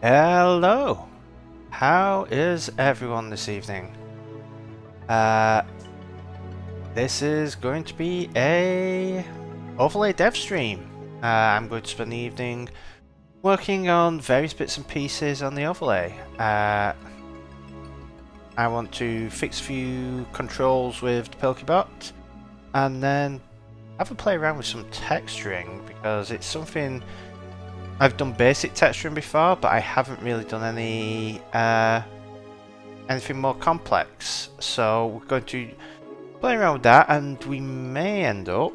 Hello! How is everyone this evening? This is going to be a overlay dev stream. I'm going to spend the evening working on various bits and pieces on the overlay. I want to fix a few controls with the Pokebot and then have a play around with some texturing because it's something I've done basic texturing before, but I haven't really done any anything more complex. So we're going to play around with that, and we may end up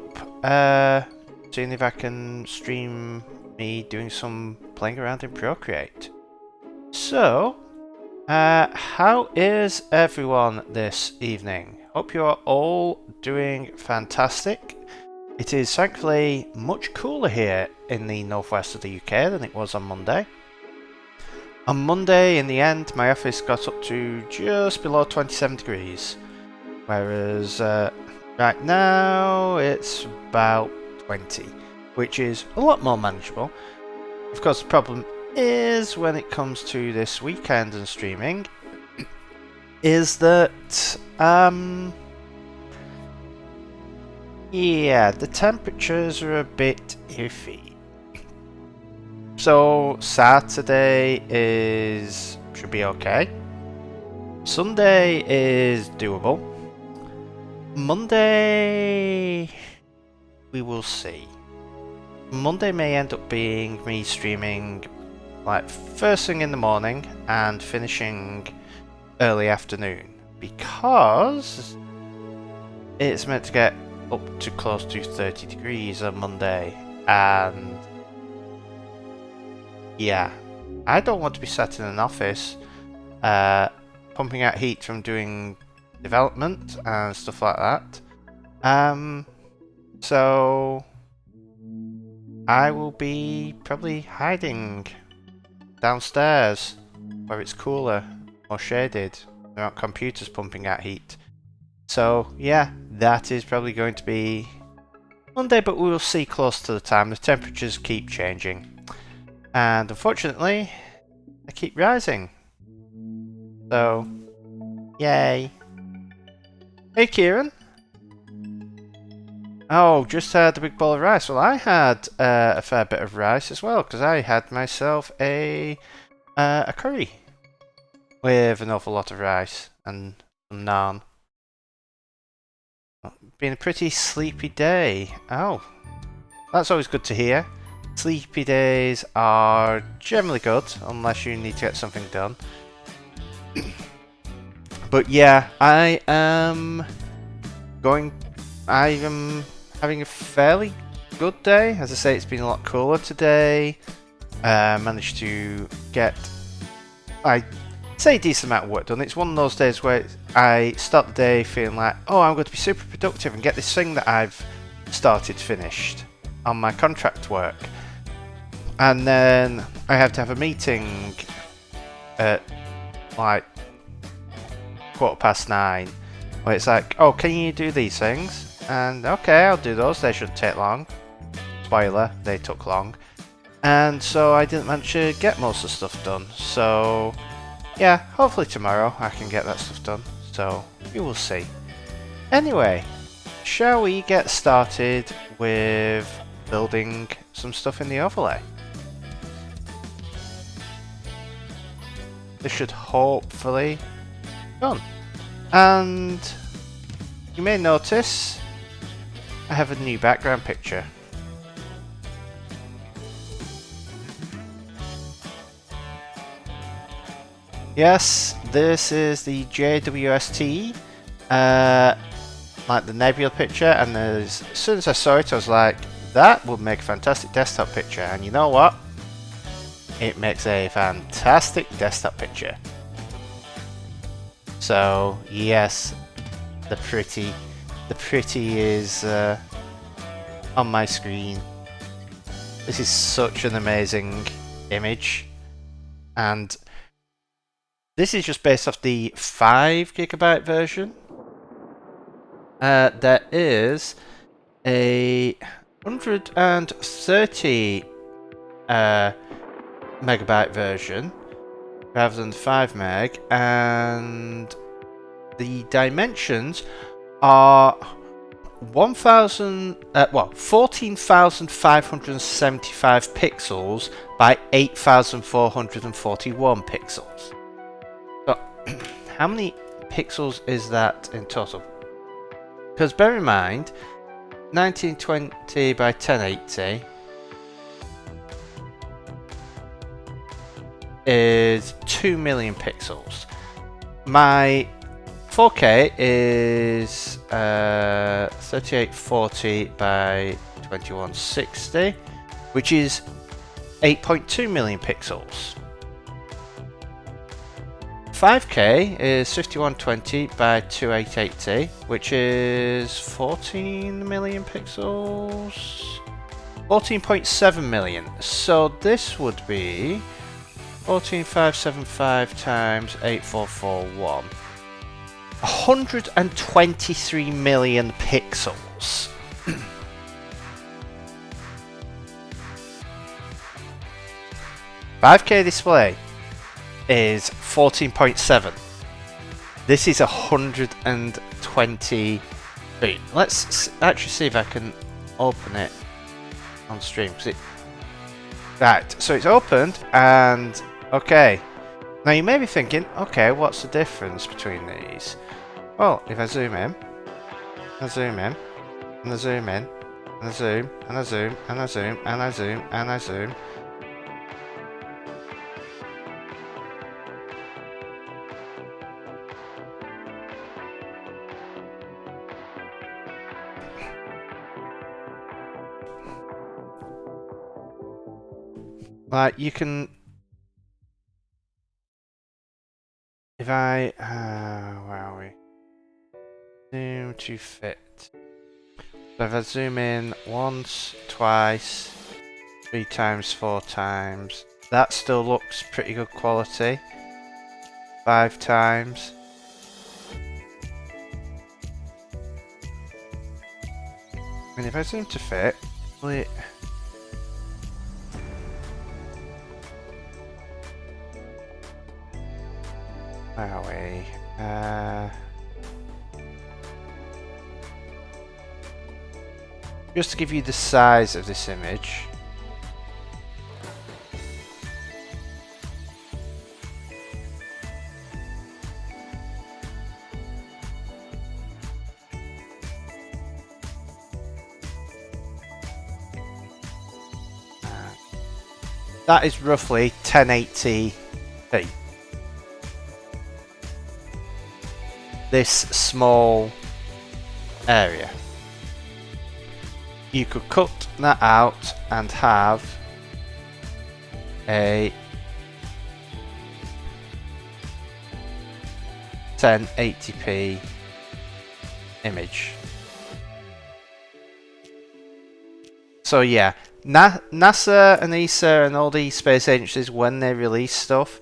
seeing if I can stream me doing some playing around in Procreate. So, how is everyone this evening? Hope you are all doing fantastic. It is thankfully much cooler here in the northwest of the UK than it was on Monday. On Monday, in the end, my office got up to just below 27 degrees, whereas right now it's about 20, which is a lot more manageable. Of course, the problem is when it comes to this weekend and streaming, is that yeah, the temperatures are a bit iffy. So Saturday should be okay. Sunday is doable. Monday we will see. Monday may end up being me streaming like first thing in the morning and finishing early afternoon because it's meant to get up to close to 30 degrees on Monday, and yeah, I don't want to be sat in an office pumping out heat from doing development and stuff like that. So I will be probably hiding downstairs where it's cooler or shaded. There aren't computers pumping out heat. So yeah, that is probably going to be Monday, but we will see close to the time. The temperatures keep changing, and unfortunately they keep rising. So yay. Hey Kieran. Oh, just had a big bowl of rice. Well, I had a fair bit of rice as well, because I had myself a curry with an awful lot of rice and some naan. Been a pretty sleepy day. Oh, that's always good to hear. Sleepy days are generally good, unless you need to get something done. But yeah, I am having a fairly good day. As I say, it's been a lot cooler today. Managed to get, I say, a decent amount of work done. It's one of those days where I start the day feeling like, oh, I'm going to be super productive and get this thing that I've started finished on my contract work. And then I have to have a meeting at like 9:15, where it's like, oh, can you do these things? And okay, I'll do those. They shouldn't take long. Spoiler, they took long. And so I didn't manage to get most of the stuff done. So yeah, hopefully tomorrow I can get that stuff done. So we will see. Anyway, shall we get started with building some stuff in the overlay? This should hopefully be done. And you may notice I have a new background picture. Yes, this is the JWST, like the nebula picture, and as soon as I saw it I was like, that would make a fantastic desktop picture, and you know what? It makes a fantastic desktop picture. So yes, the pretty is on my screen. This is such an amazing image, and this is just based off the 5GB version. There is a 130 megabyte version rather than 5 meg, and the dimensions are 14,575 pixels by 8,441 pixels. So, how many pixels is that in total? Because bear in mind, 1920 by 1080 is 2 million pixels. My 4K is 3840 by 2160, which is 8.2 million pixels. 5K is 5120 by 2880, which is 14 million pixels. 14.7 million. So this would be 14575 times 8441. 123 million pixels. $5K display is 14.7. This is 123. Let's actually see if I can open it on stream. Right, so it's opened, and okay. Now you may be thinking, okay, what's the difference between these? Well, if I zoom in, I zoom in, and I zoom in, and I zoom, and I zoom, and I zoom, and I zoom, and I zoom. Like, you can... If I... where are we? Zoom to fit. So if I zoom in once, twice, 3 times, 4 times, that still looks pretty good quality. 5 times. And if I zoom to fit, will it... Where are we? Just to give you the size of this image. That is roughly 1080p. This small area. You could cut that out and have a 1080p image. So yeah, NASA and ESA and all these space agencies, when they release stuff,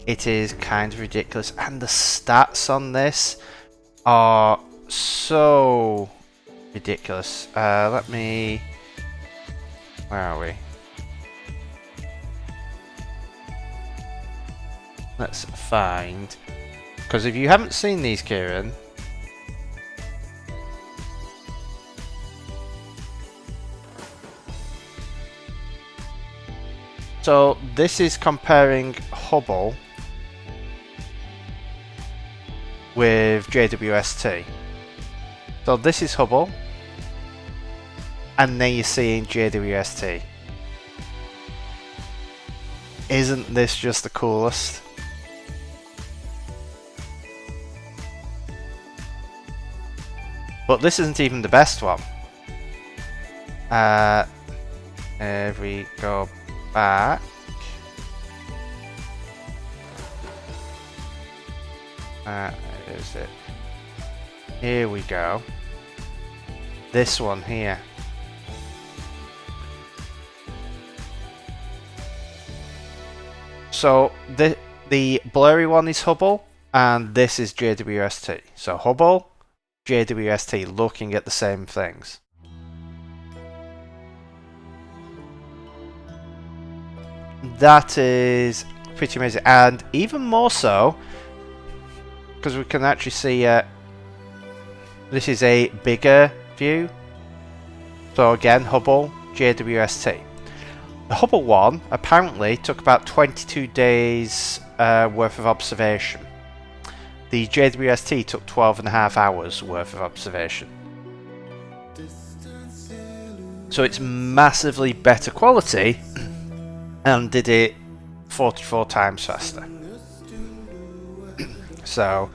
it is kind of ridiculous, and the stats on this are so ridiculous. Let me... Where are we? Let's find... Because if you haven't seen these, Kieran... So this is comparing Hubble with JWST. So this is Hubble, and then you're seeing JWST. Isn't this just the coolest? But this isn't even the best one. If we go back. Is it? Here we go. This one here. So the blurry one is Hubble, and this is JWST. So Hubble, JWST, looking at the same things. that is pretty amazing, and even more so because we can actually see this is a bigger view. So again, Hubble, JWST. The Hubble one apparently took about 22 days worth of observation. The JWST took 12.5 hours worth of observation. So it's massively better quality and did it 44 times faster. So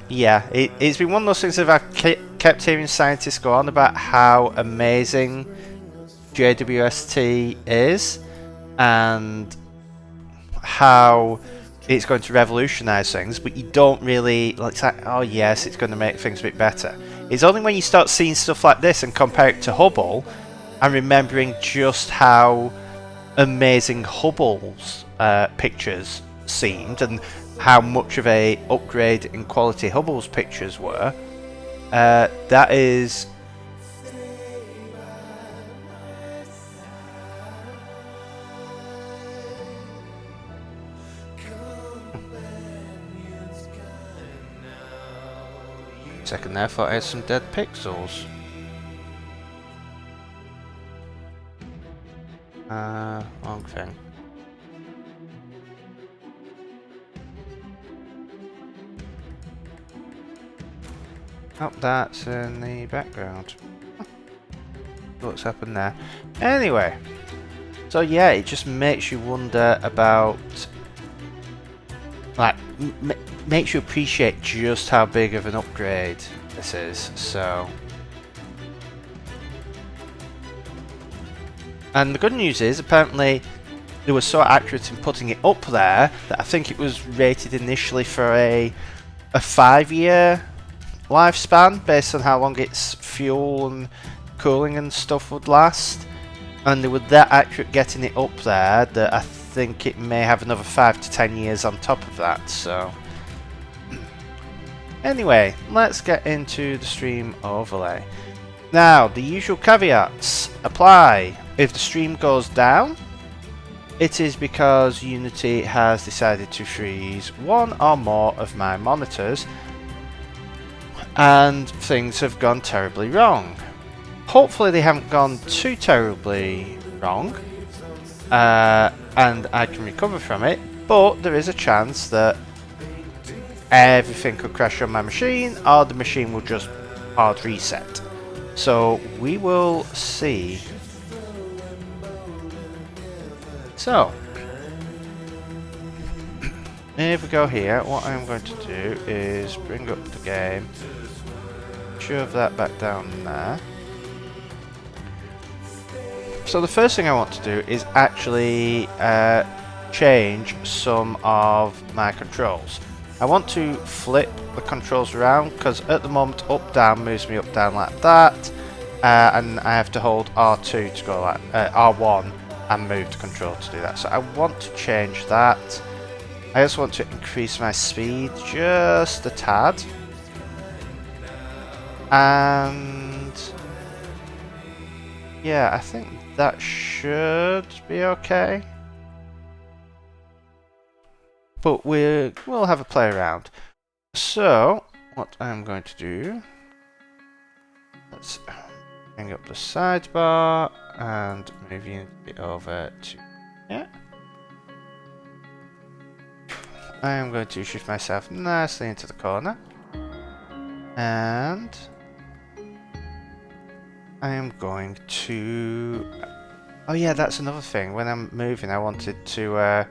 yeah, it's been one of those things that I've kept hearing scientists go on about how amazing JWST is and how it's going to revolutionize things, but you don't really like say, oh yes, it's going to make things a bit better. It's only when you start seeing stuff like this and compare it to Hubble and remembering just how amazing Hubble's pictures seemed and how much of a upgrade in quality Hubble's pictures were. That is second there, thought I had some dead pixels. Wrong thing. Oh, that's in the background. What's happened there? Anyway, so yeah, it just makes you wonder about, like, makes you appreciate just how big of an upgrade this is. So, and the good news is apparently they were so accurate in putting it up there that I think it was rated initially for a 5-year lifespan based on how long its fuel and cooling and stuff would last, and they were that accurate getting it up there that I think it may have another 5 to 10 years on top of that. So anyway, let's get into the stream overlay. Now, the usual caveats apply. If the stream goes down, it is because Unity has decided to freeze one or more of my monitors and things have gone terribly wrong. Hopefully they haven't gone too terribly wrong and I can recover from it, but there is a chance that everything could crash on my machine or the machine will just hard reset. So we will see. So if we go here, what I'm going to do is bring up the game, shove that back down there. So the first thing I want to do is actually change some of my controls. I want to flip the controls around because at the moment up down moves me up down like that, and I have to hold R2 to go like R1 and move the control to do that. So I want to change that. I also want to increase my speed just a tad, and yeah, I think that should be okay. But we'll have a play around. So what I'm going to do, let's bring up the sidebar and move it over to here. I am going to shift myself nicely into the corner, and I am going to, oh yeah, that's another thing. When I'm moving, I wanted to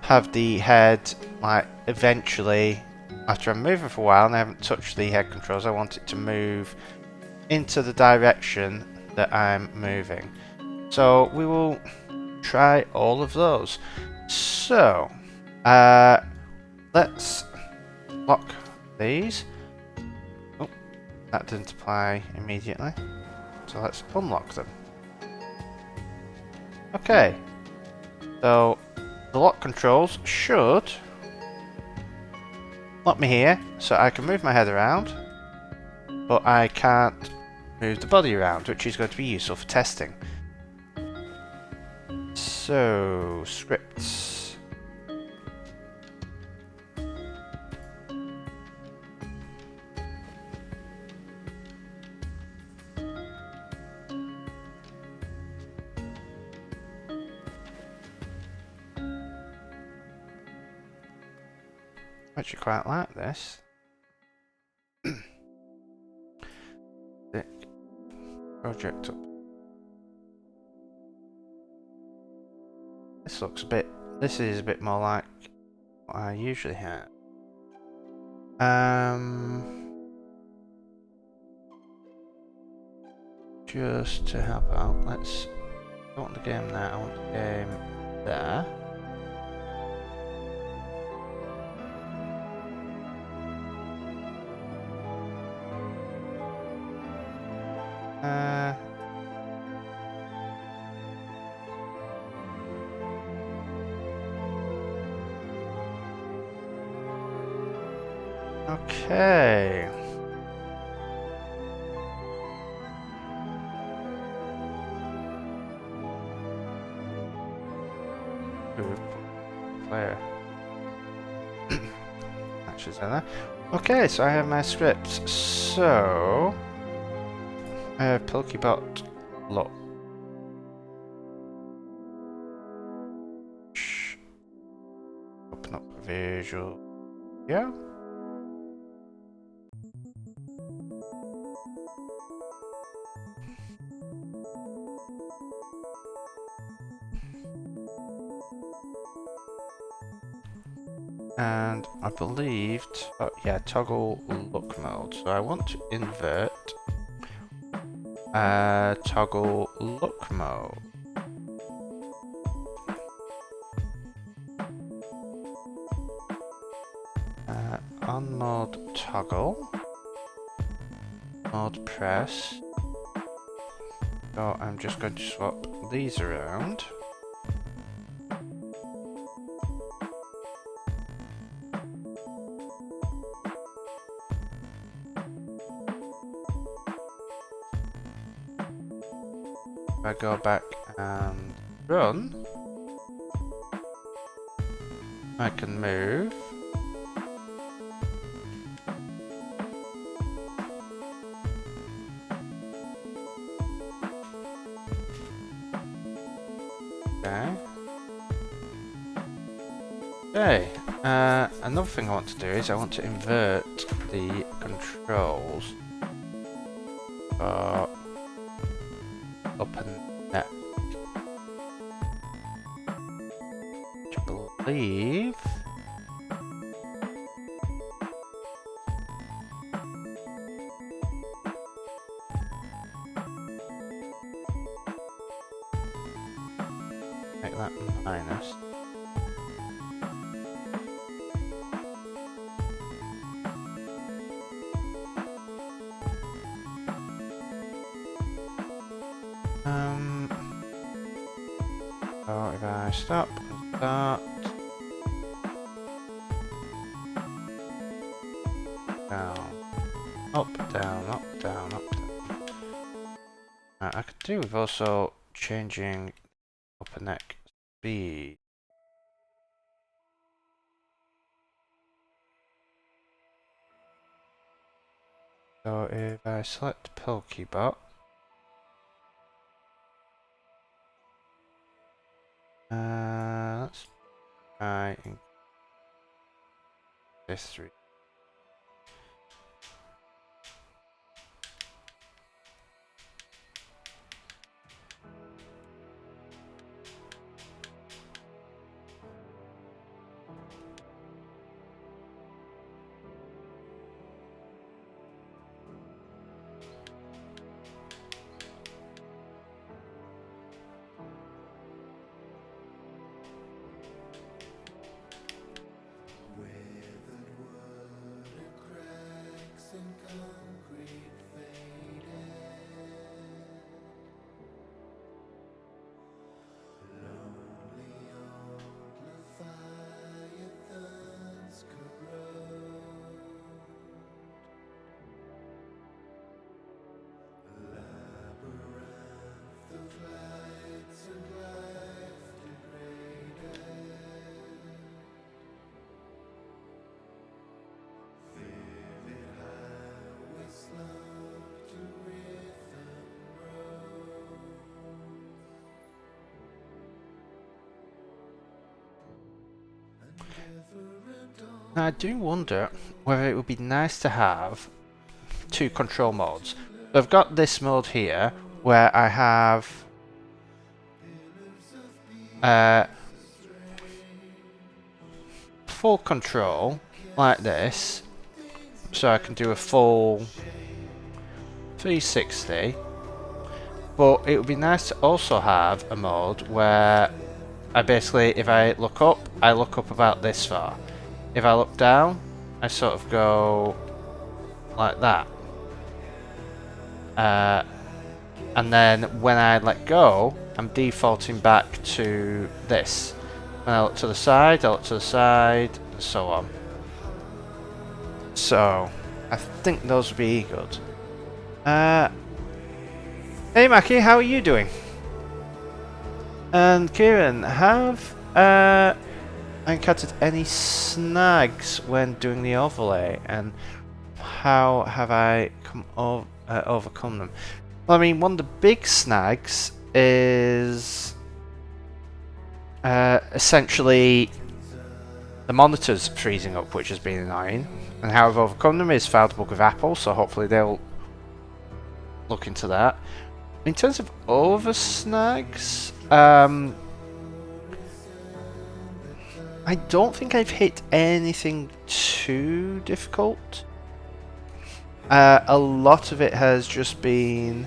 have the head, like, eventually, after I'm moving for a while and I haven't touched the head controls, I want it to move into the direction that I'm moving. So we will try all of those. So let's lock these. Oh, that didn't apply immediately, so let's unlock them. Okay, so the lock controls should lock me here, so I can move my head around, but I can't move the body around, which is going to be useful for testing. So, scripts. Actually quite like this. Thick project up. This looks a bit, this is a bit more like what I usually have. Just to help out, let's, I don't want the game there, I want the game there. Okay. Player. Matches in there. Okay, so I have my scripts. So I have Pokebot look. Open up visual. Yeah. And I believed, yeah, toggle look mode. So I want to invert toggle look mode. On mode toggle, mode press. So I'm just going to swap these around. If I go back and run, I can move. Okay. Okay. Another thing I want to do is I want to invert the controls for up and neck. Which I believe make that minus. So if I stop, start, down, up, down, up, down, up, down. I could do with also changing upper neck speed. So if I select Pokebot, let's try this 3. Now, I do wonder whether it would be nice to have two control modes. So I've got this mode here where I have full control like this, so I can do a full 360, but it would be nice to also have a mode where I basically, if I look up about this far. If I look down, I sort of go like that. And then when I let go, I'm defaulting back to this. When I look to the side, I look to the side, and so on. So, I think those would be good. Hey Mackie, how are you doing? And Kieran, have I encountered any snags when doing the overlay, and how have I overcome them? Well, I mean, one of the big snags is essentially the monitors freezing up, which has been annoying. And how I've overcome them is found a bug with Apple, so hopefully they'll look into that. In terms of over snags, I don't think I've hit anything too difficult. A lot of it has just been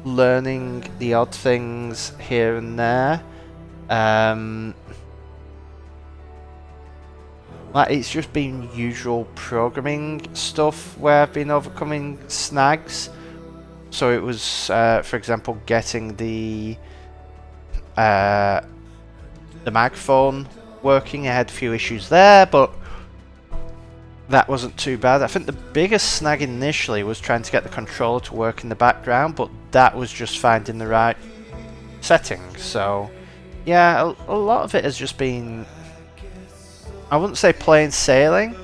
learning the odd things here and there. Like, it's just been usual programming stuff where I've been overcoming snags. So it was, for example, getting the microphone working. I had a few issues there, but that wasn't too bad. I think the biggest snag initially was trying to get the controller to work in the background, but that was just finding the right settings. So yeah, a lot of it has just been, I wouldn't say plain sailing,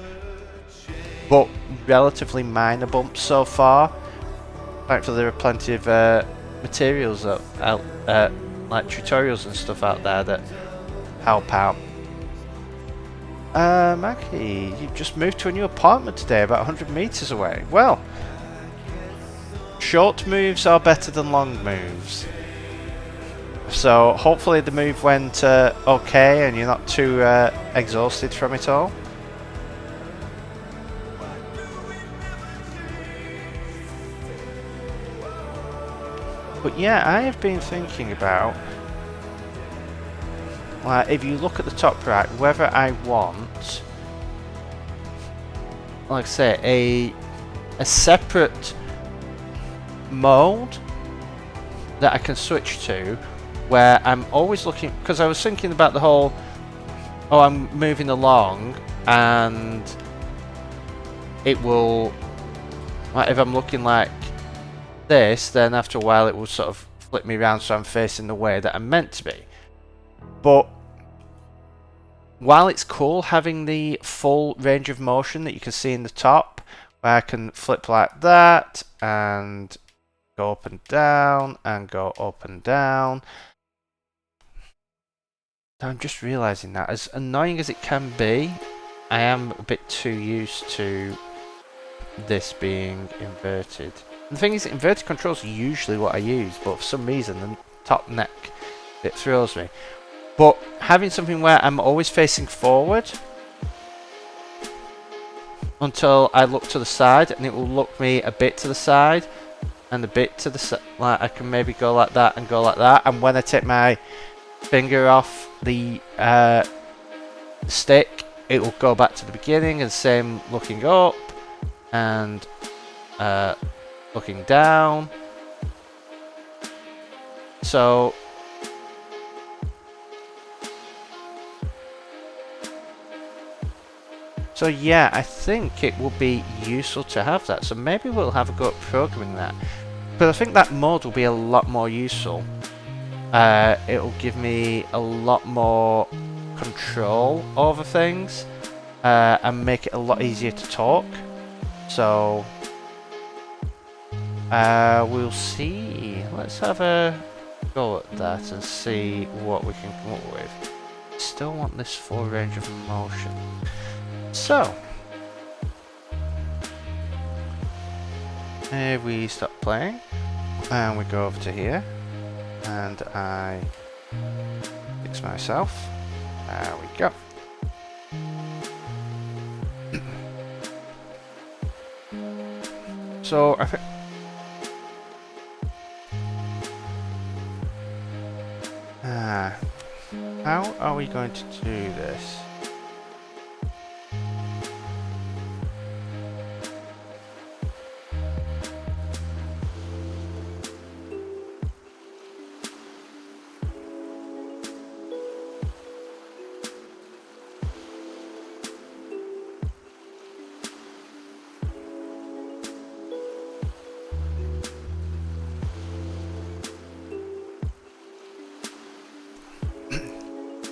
but relatively minor bumps so far. Thankfully there are plenty of materials out like tutorials and stuff out there that help out. Mackie, you've just moved to a new apartment today, about 100 meters away. Well, short moves are better than long moves. So hopefully the move went okay and you're not too exhausted from it all. But yeah, I have been thinking about, if you look at the top right, whether I want, like I say, a separate mode that I can switch to, where I'm always looking, because I was thinking about the whole, I'm moving along and it will, like, if I'm looking like this, then after a while it will sort of flip me around so I'm facing the way that I'm meant to be. But while it's cool having the full range of motion that you can see in the top, where I can flip like that and go up and down and go up and down, I'm just realizing that as annoying as it can be, I am a bit too used to this being inverted. And the thing is, inverted controls are usually what I use, but for some reason the top neck, it throws me. But having something where I'm always facing forward until I look to the side, and it will look me a bit to the side and a bit to the side, like I can maybe go like that and go like that, and when I take my finger off the stick, it will go back to the beginning, and same looking up and looking down. So yeah, I think it will be useful to have that. So maybe we'll have a go at programming that. But I think that mode will be a lot more useful. It will give me a lot more control over things and make it a lot easier to talk. So we'll see. Let's have a go at that and see what we can come up with. still want this full range of motion. So, here we stop playing, and we go over to here, and I fix myself. There we go. So, I think how are we going to do this?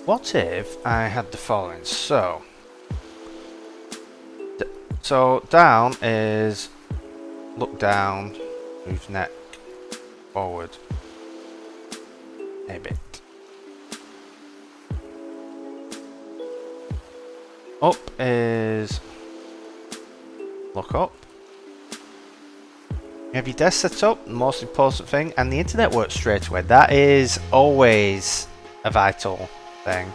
What if I had the following? So down is look down, move neck forward a bit. Up is look up. You have your desk set up, the most important thing, and the internet works straight away. That is always a vital thing.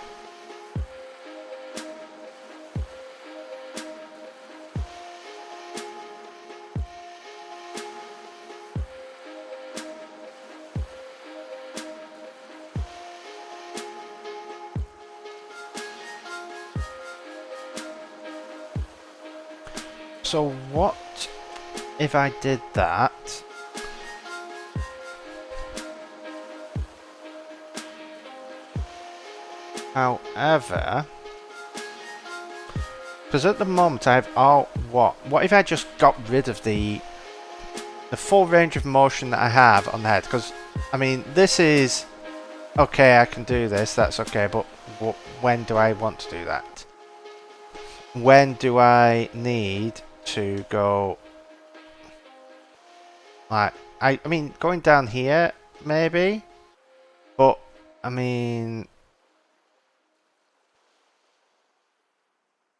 So what if I did that? However, because at the moment I have what if I just got rid of the full range of motion that I have on the head? Because I mean, this is okay, I can do this, that's okay, but when do I want to do that? When do I need to go like I mean, going down here maybe, but I mean,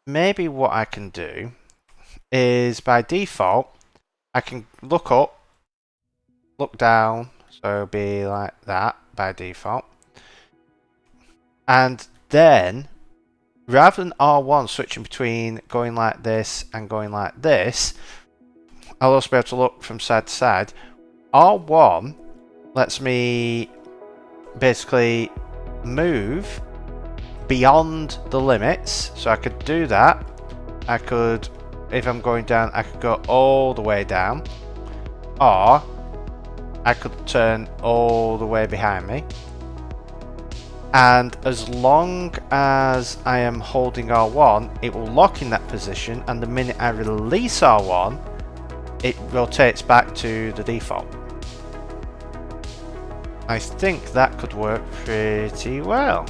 maybe what I can do is by default I can look up, look down, so it'll be like that by default, and then rather than R1 switching between going like this and going like this, I'll also be able to look from side to side. R1 lets me basically move beyond the limits, so I could do that. I could, if I'm going down, I could go all the way down, or I could turn all the way behind me. And as long as I am holding R1, it will lock in that position, and the minute I release R1, it rotates back to the default. I think that could work pretty well.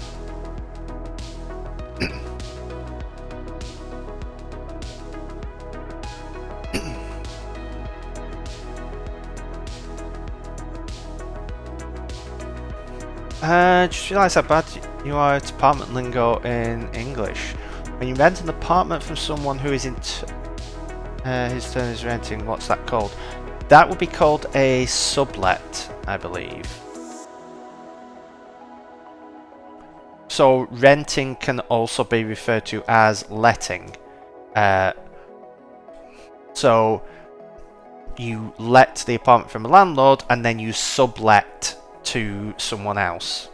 Just realised how bad you are at apartment lingo in English. When you rent an apartment from someone who is his turn is renting, what's that called? That would be called a sublet, I believe. So renting can also be referred to as letting. So you let the apartment from a landlord and then you sublet to someone else.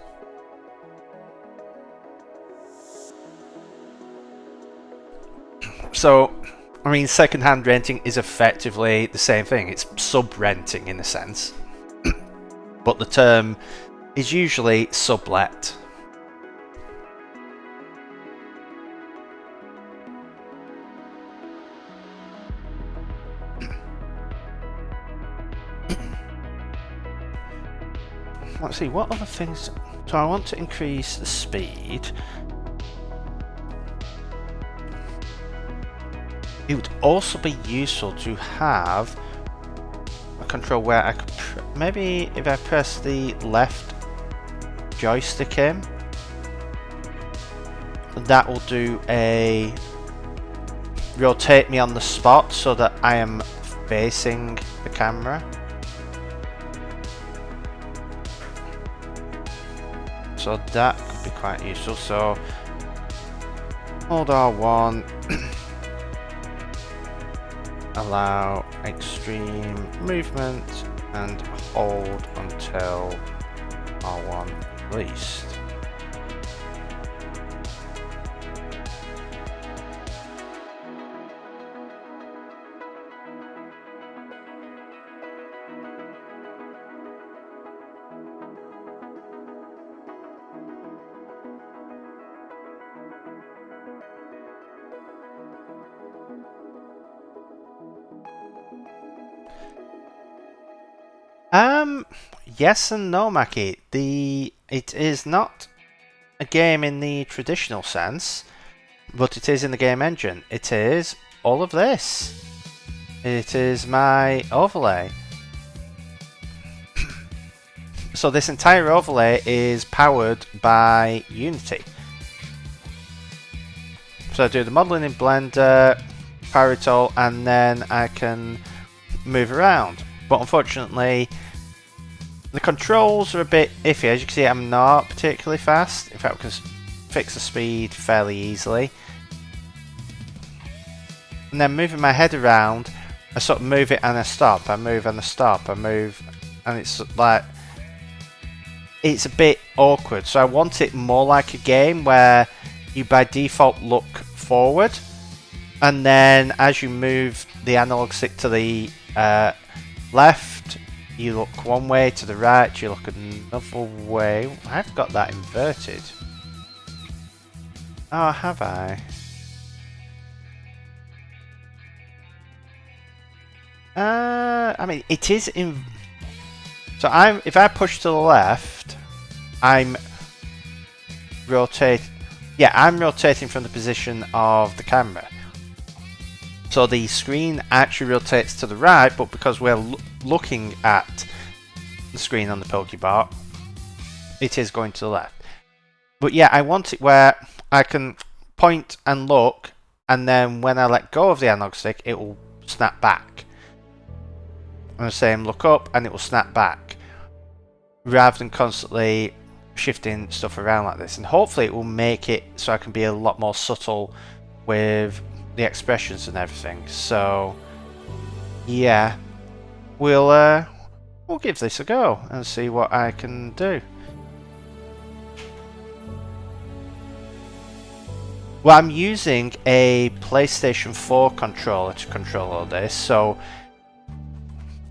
So, I mean, second-hand renting is effectively the same thing. It's sub-renting in a sense. But the term is usually sublet. Let's see, what other things... So I want to increase the speed. It would also be useful to have a control where I could... maybe if I press the left joystick in, that will do a rotate me on the spot so that I am facing the camera. So that could be quite useful. So hold R1, allow extreme movement, and hold until R1 released. Yes and no, Mackie. It is not a game in the traditional sense, but it is in the game engine. It is all of this. It is my overlay. So this entire overlay is powered by Unity. So I do the modeling in Blender, power it all, and then I can move around. But unfortunately, the controls are a bit iffy. As you can see, I'm not particularly fast. In fact, we can fix the speed fairly easily. And then moving my head around, I sort of move it and I stop. I move and I stop. I move, and it's like, it's a bit awkward. So I want it more like a game where you by default look forward, and then as you move the analog stick to the left, you look one way, to the right you look another way. I've got that inverted. Oh, have I? I mean, it is in. So if I push to the left, I'm rotate. Yeah, I'm rotating from the position of the camera. So the screen actually rotates to the right, but because we're looking at the screen on the Pokeball, it is going to the left. But yeah, I want it where I can point and look, and then when I let go of the analog stick, it will snap back. I'm saying look up, and it will snap back, rather than constantly shifting stuff around like this. And hopefully it will make it so I can be a lot more subtle with the expressions and everything. So yeah, we'll give this a go and see what I can do. Well, I'm using a PlayStation 4 controller to control all this. So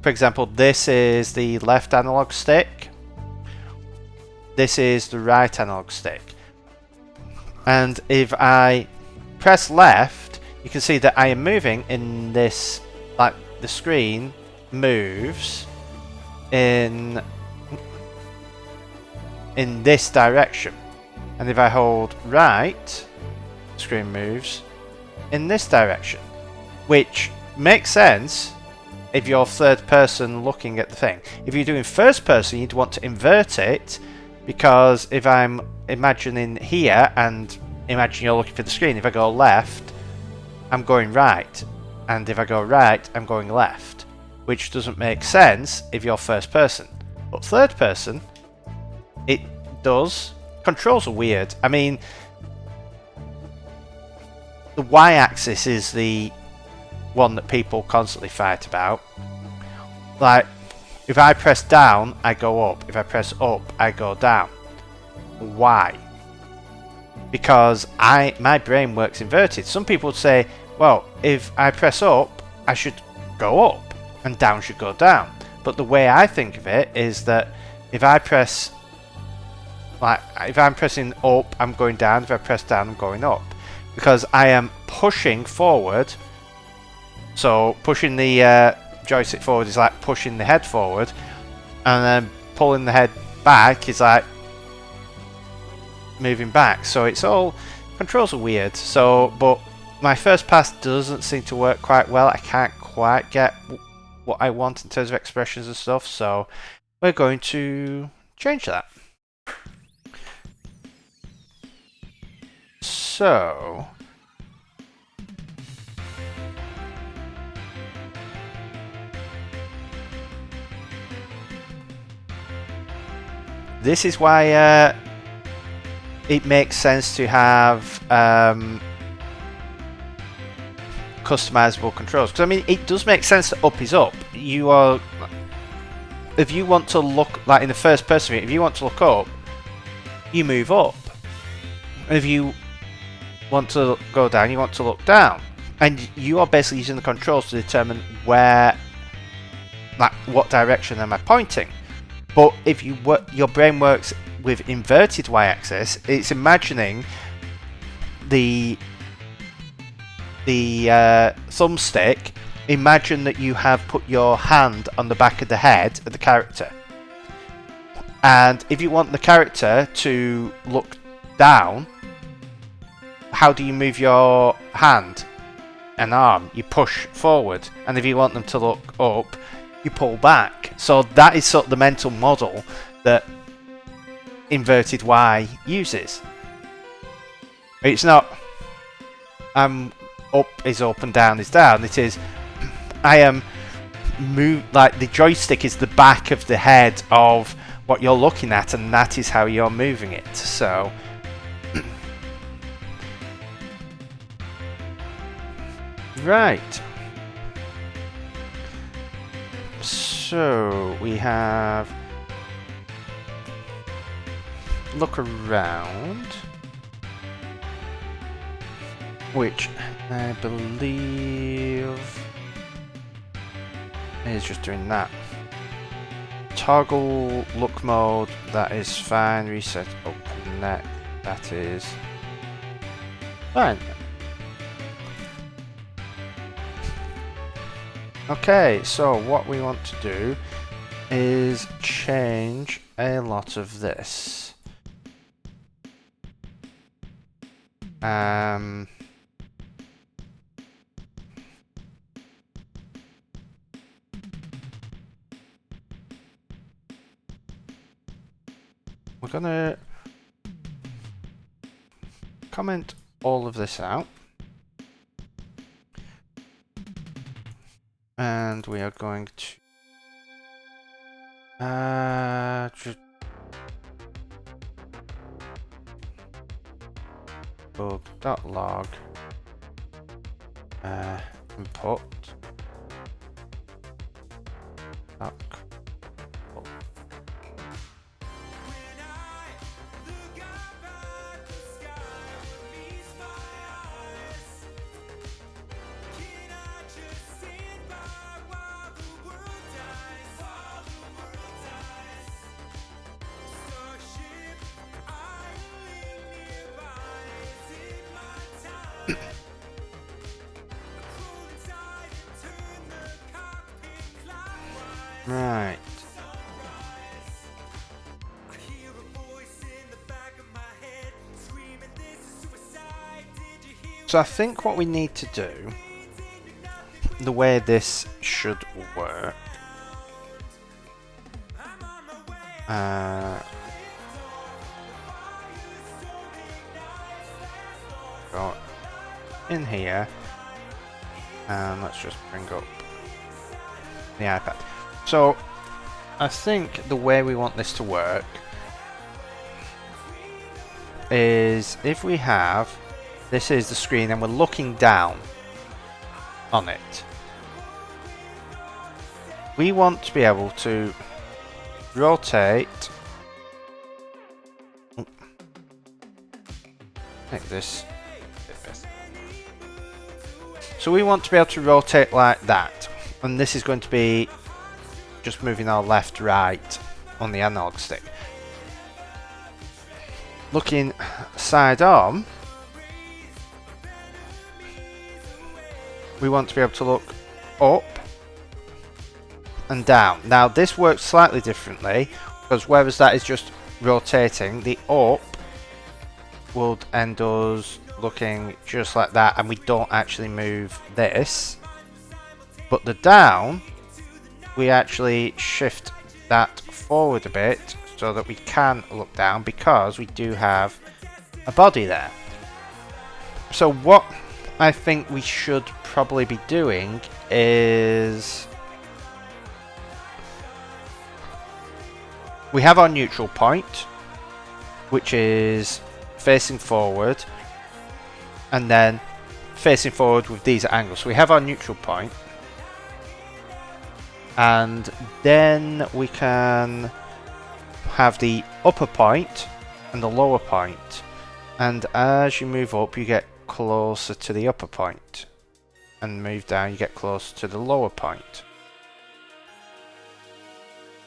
for example, this is the left analog stick, this is the right analog stick, and if I press left, you can see that I am moving in this, like the screen moves in this direction, and if I hold right, the screen moves in this direction, which makes sense if you're third person looking at the thing. If you're doing first person, you'd want to invert it, because if I'm imagining here and imagine you're looking for the screen, if I go left, I'm going right, and if I go right, I'm going left, which doesn't make sense if you're first person. But third person, it does. Controls are weird. I mean, the y-axis is the one that people constantly fight about. Like, if I press down, I go up. If I press up, I go down. Why? Because my brain works inverted. Some people would say, well, if I press up, I should go up, and down should go down. But the way I think of it is that if I press, like, if I'm pressing up, I'm going down. If I press down, I'm going up. Because I am pushing forward. So pushing the joystick forward is like pushing the head forward, and then pulling the head back is like moving back. So it's all, controls are weird. So, but my first pass doesn't seem to work quite well. I can't quite get what I want in terms of expressions and stuff. So we're going to change that. So this is why it makes sense to have customizable controls, because I mean it does make sense that up is up. You are, if you want to look like in the first person, if you want to look up, you move up. And if you want to go down, you want to look down. And you are basically using the controls to determine where, like, what direction am I pointing. But if you your brain works with inverted y-axis, it's imagining the thumbstick. Imagine that you have put your hand on the back of the head of the character, and if you want the character to look down, how do you move your hand and arm? You push forward, and if you want them to look up, you pull back. So that is sort of the mental model that inverted Y uses. It's not up is up and down is down. It is I am like the joystick is the back of the head of what you're looking at, and that is how you're moving it. So right. So we have look around, which I believe is just doing that. Toggle look mode, that is fine. Reset open neck, that is fine. Okay, so what we want to do is change a lot of this. We're gonna comment all of this out. And we are going to bug.log import right. So I think what we need to do, the way this should work, go in here and let's just bring up the iPad. So I think the way we want this to work is if we have, this is the screen and we're looking down on it, we want to be able to rotate, make this a bit better. So we want to be able to rotate like that, and this is going to be just moving our left right on the analog stick. Looking side on, we want to be able to look up and down. Now this works slightly differently, because whereas that is just rotating, the up would end us looking just like that, and we don't actually move this. But the down, we actually shift that forward a bit so that we can look down, because we do have a body there. So what I think we should probably be doing is we have our neutral point, which is facing forward, and then facing forward with these angles. So we have our neutral point, and then we can have the upper point and the lower point, and as you move up you get closer to the upper point, and move down you get closer to the lower point.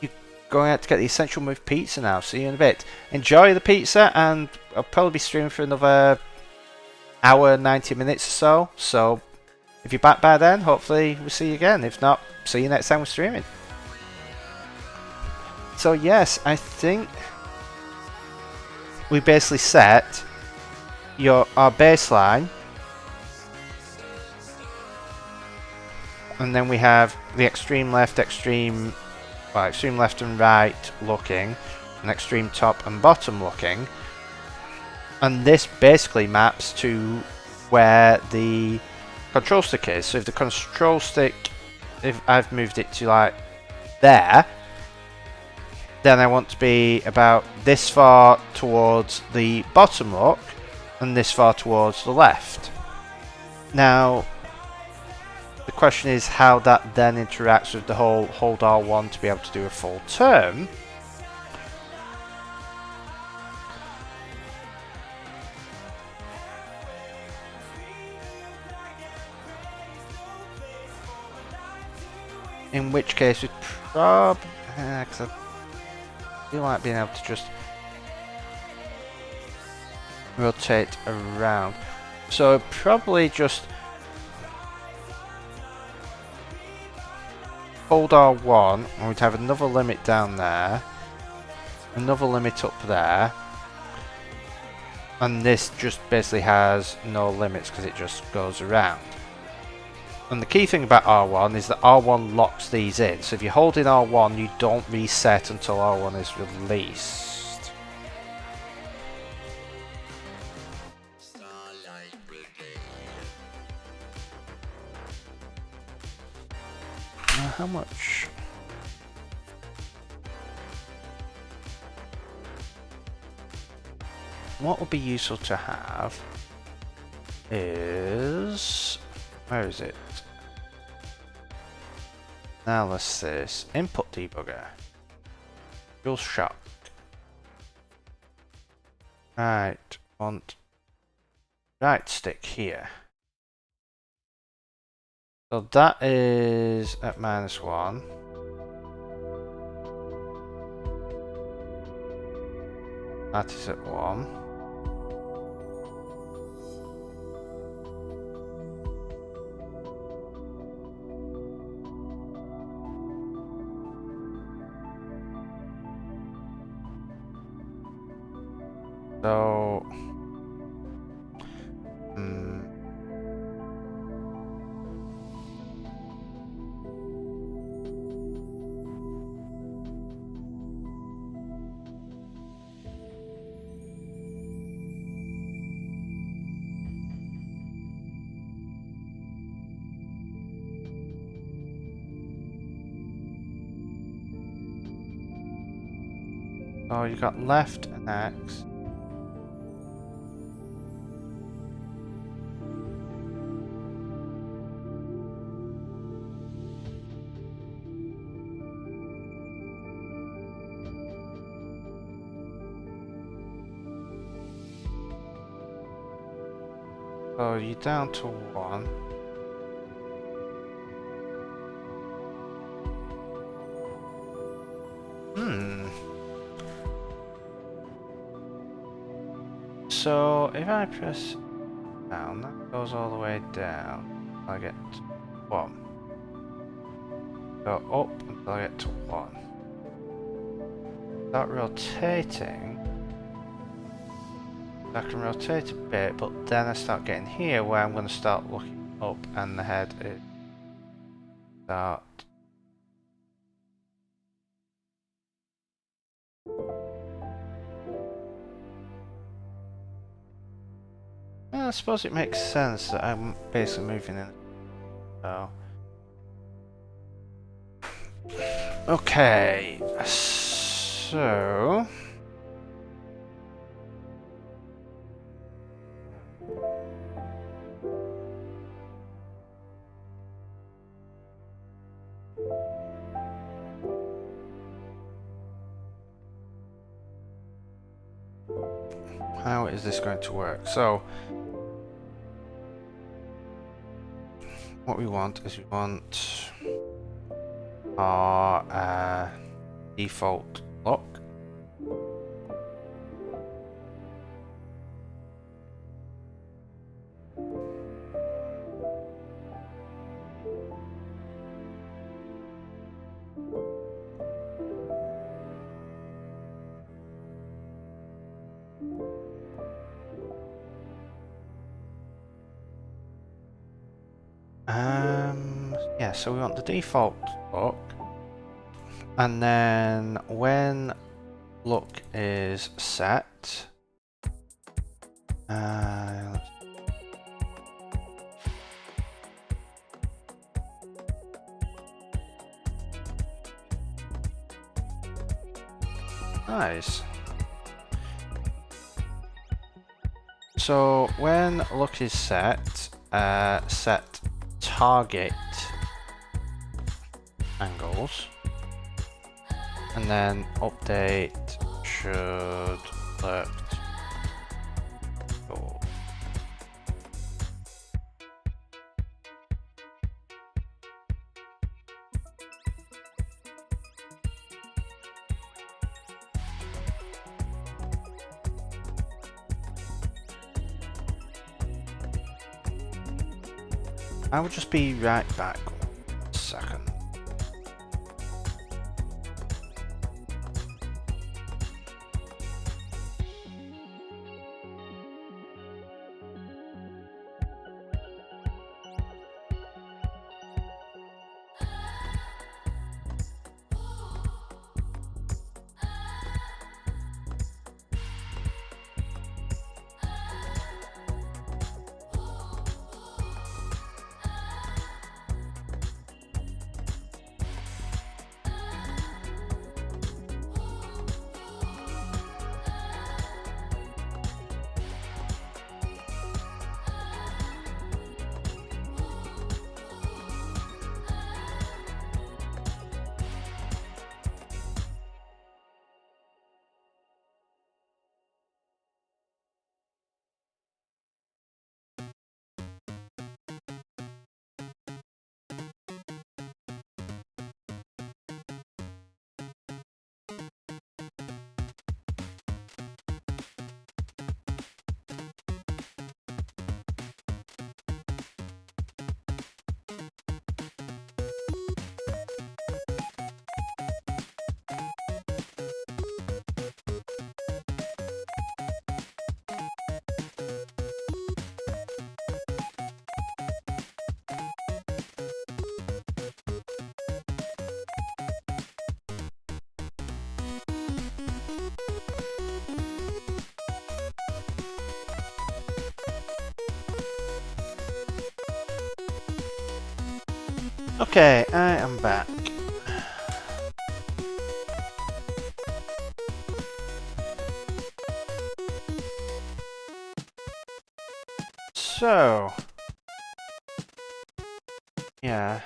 You're going out to get the Essential Move pizza now. See you in a bit. Enjoy the pizza, and I'll probably be streaming for another hour 90 minutes or so, so if you're back by then, hopefully we'll see you again. If not, see you next time we're streaming. So yes, I think we basically set our baseline, and then we have the extreme left, extreme left and right looking, and extreme top and bottom looking, and this basically maps to where the control stick is. So if the control stick, if I've moved it to like there, then I want to be about this far towards the bottom look and this far towards the left. Now the question is how that then interacts with the whole hold R1 to be able to do a full turn. In which case we'd probably, because I feel like being able to just rotate around. So probably just hold R1, and we'd have another limit down there, another limit up there, and this just basically has no limits because it just goes around. And the key thing about R1 is that R1 locks these in, so if you hold in R1 you don't reset until R1 is released. Now how much? What would be useful to have is, where is it? Analysis, input debugger, dual shock. Right, want right stick here. So that is at -1. That is at 1. So, oh, you got left and X. So you're down to 1. So if I press down, that goes all the way down. I get 1. Go up until I get to 1. Start rotating. I can rotate a bit, but then I start getting here where I'm going to start looking up and the head is start. I suppose it makes sense that I'm basically moving in. So. Okay, so. How is this going to work? So, what we want is we want our default lock. Yeah, so we want the default look, and then when look is set, nice. So when look is set, set target angles, and then update should select goal. I will just be right back. 1 second. Okay, I am back. So, yeah,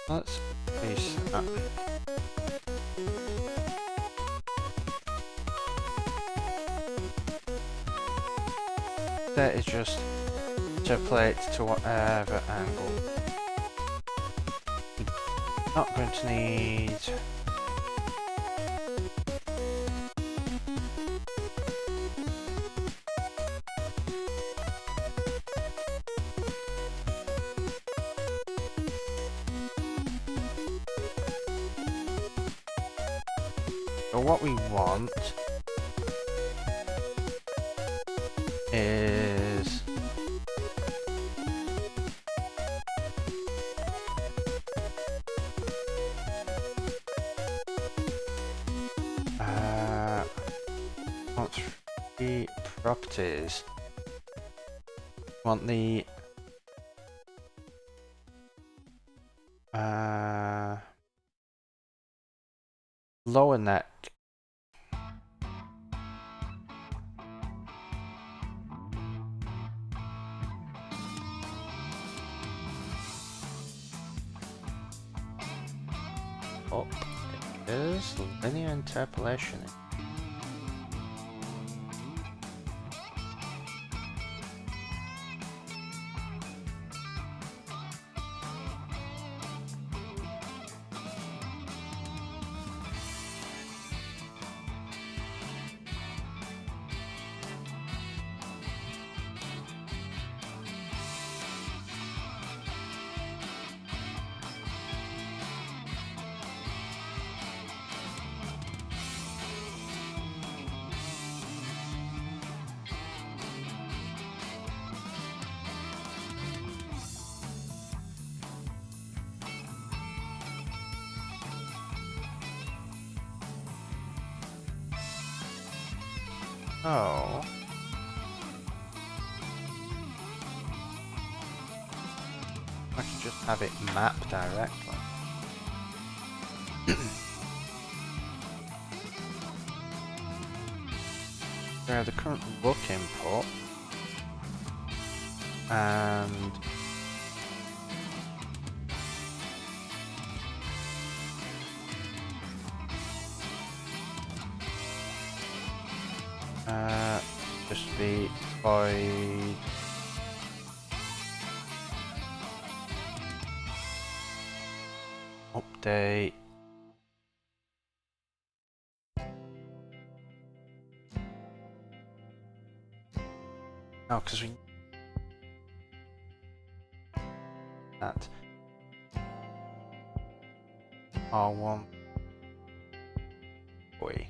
let's face that. That is just to plate to whatever angle. Not going to need. So what we want is want 3 properties. Want the lower neck. Up. It is linear interpolation. Oh. I could just have it mapped directly. We have the current look input and just the void update. Oh, because we that R1 boy.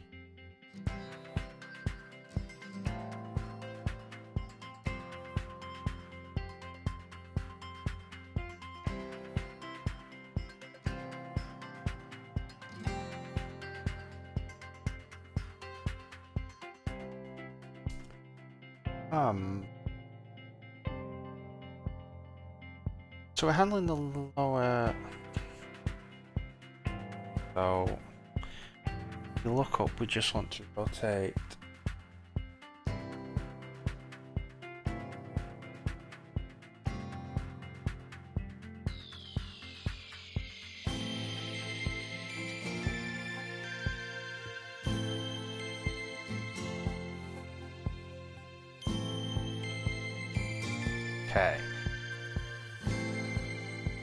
So we're handling the lower. So if you look up, we just want to rotate. Okay.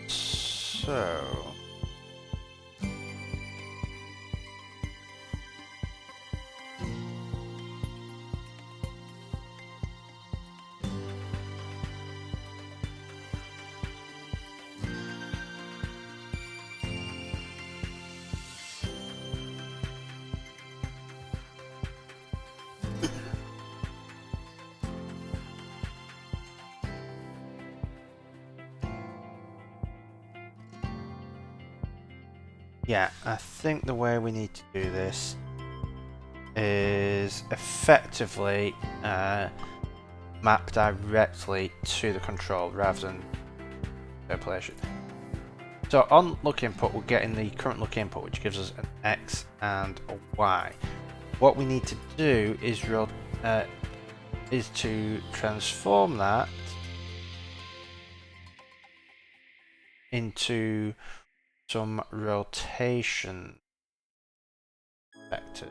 So yeah, I think the way we need to do this is effectively map directly to the control rather than interpolation. So on look input, we're getting the current look input, which gives us an X and a Y. What we need to do is to transform that into some rotation vector.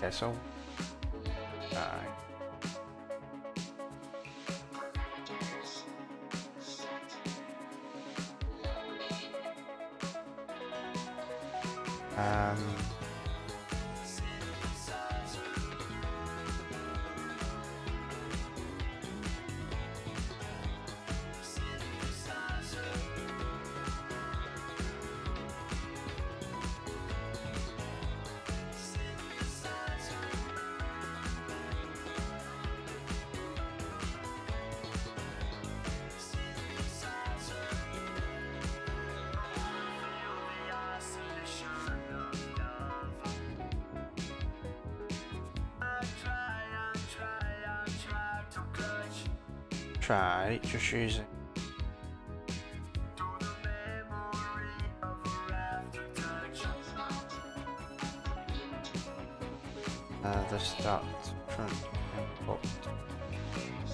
Okay, so try just using the start front input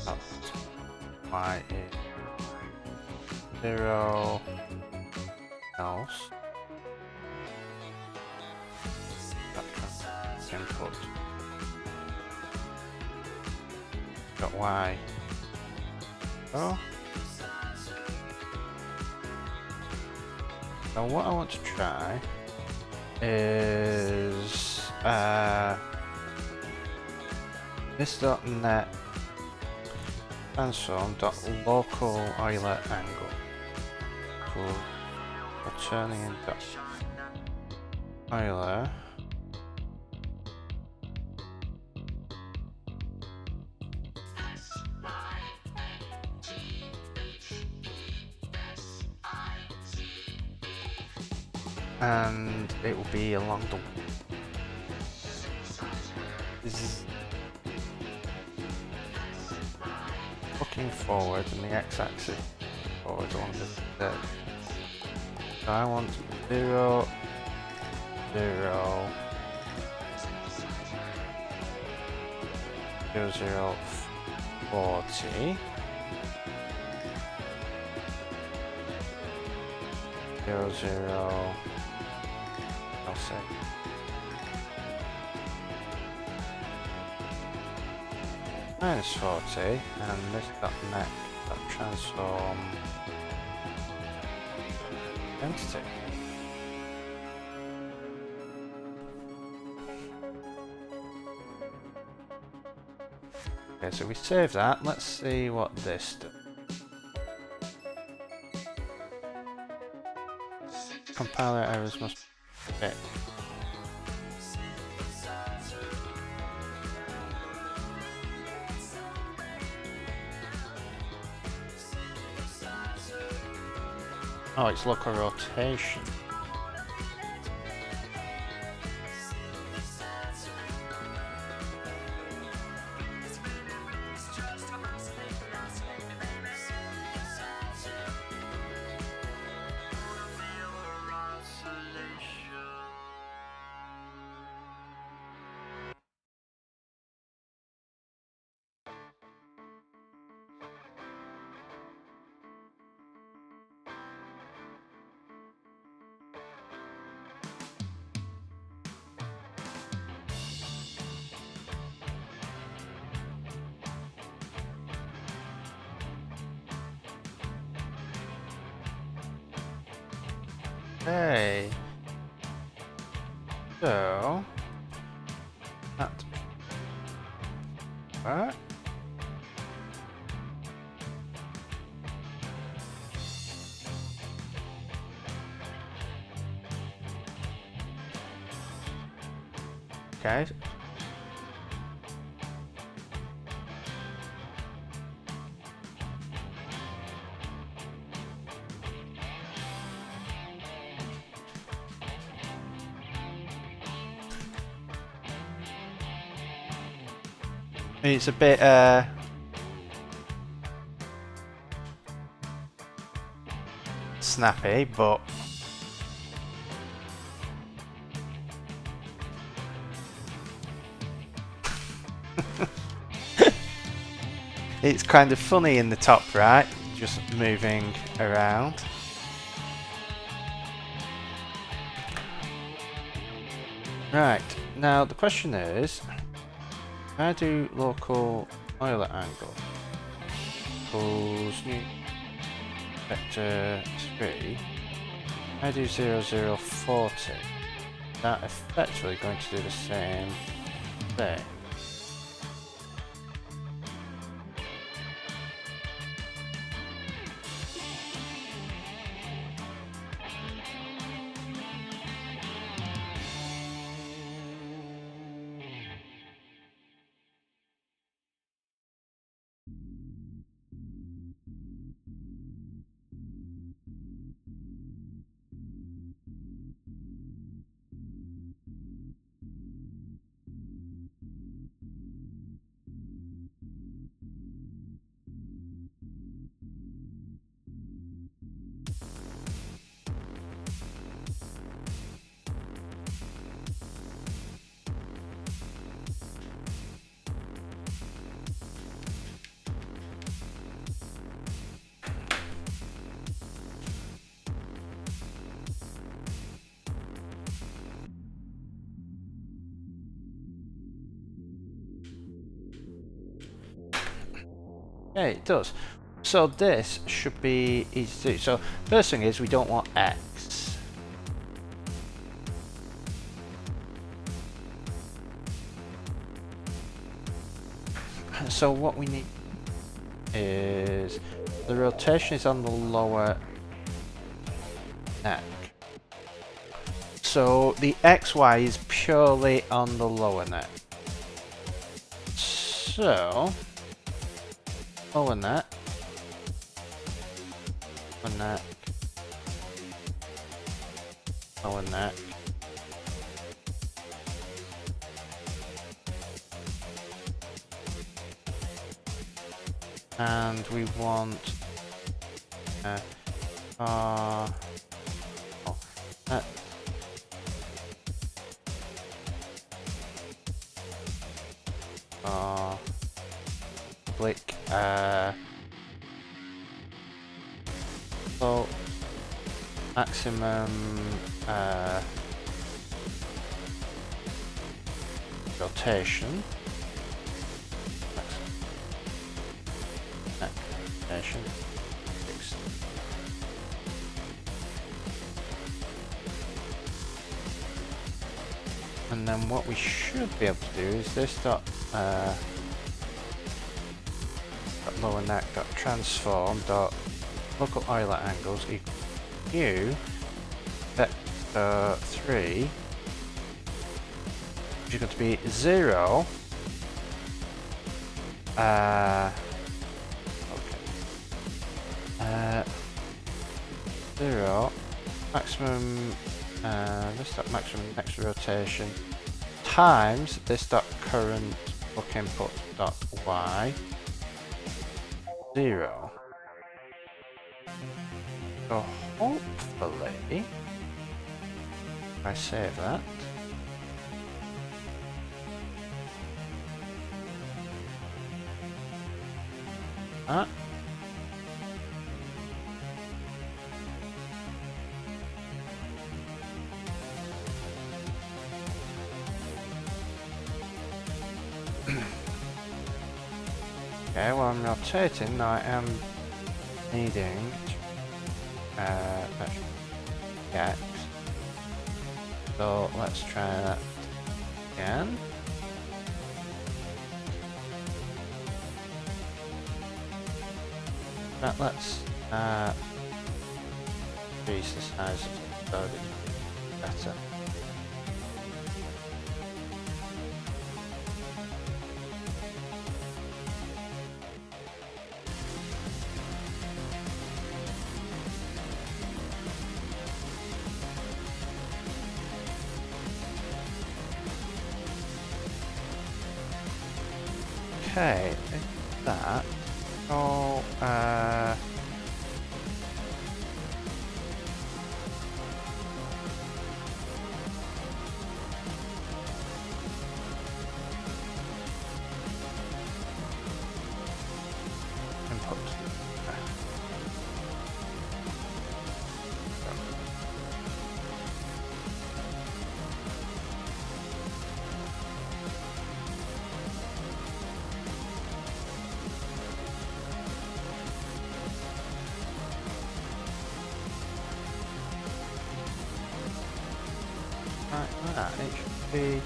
dot y is 0 else input dot y. Oh. So what I want to try is this.net transform.local Euler angle for turning in Euler and it will be along the looking forward, and the x-axis forward along the z. So I want 0, 0, 0, 0, 40, 0, 0, I'll say minus 40, and this .net transform entity. Okay, so we save that. Let's see what this does. Compiler errors must be fixed. Oh, it's local rotation. Okay, so that work. Okay. It's a bit snappy, but it's kind of funny in the top right, just moving around. Right, now the question is, if I do local Euler angle equals new vector 3, I do 0, 0, 40, that effectively going to do the same thing. Yeah, it does. So this should be easy to do. So first thing is we don't want X. So what we need is the rotation is on the lower neck. So the XY is purely on the lower neck. So lower neck, lower neck, lower neck. And we want oblique so maximum rotation. Fixed. And then what we should be able to do is this dot lower neck dot transform dot local Euler angles equal u vector 3, which is going to be 0. Okay. 0 maximum this dot maximum next rotation times this dot current book input dot y 0. So hopefully, if I save that, okay, well I'm rotating, now I am needing X. So let's try that again. Right, let's increase the size of the code better. Okay, that. Oh, input. like that. It should be.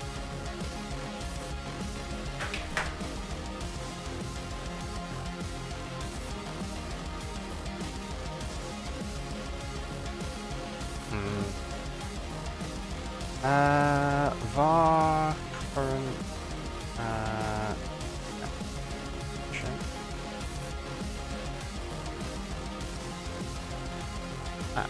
Var current action. Ah.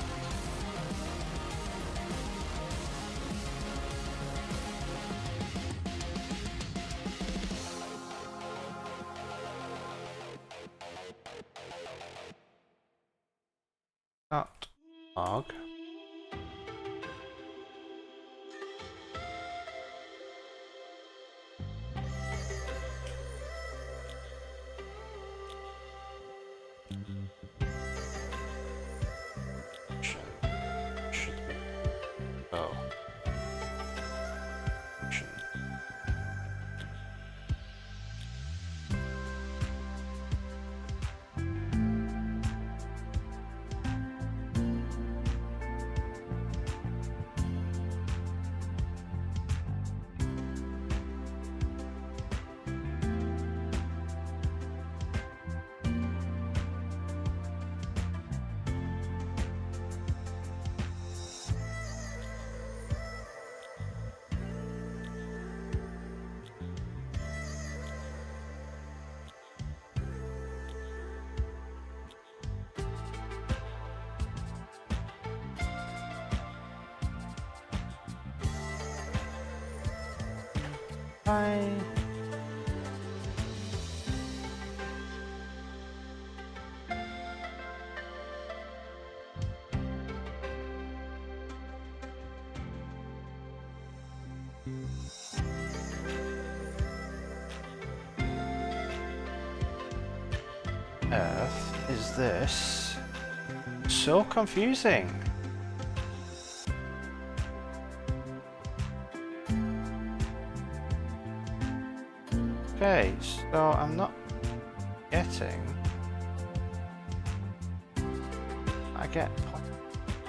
Dot log. Should be oh. Hi. Earth is this? So confusing. Okay, so I'm not getting. I get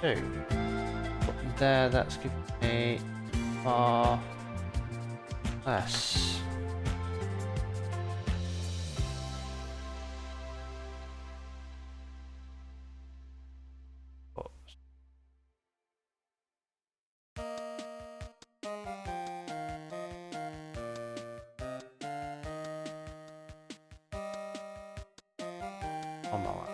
2. But there, that's giving me far less. On my lap.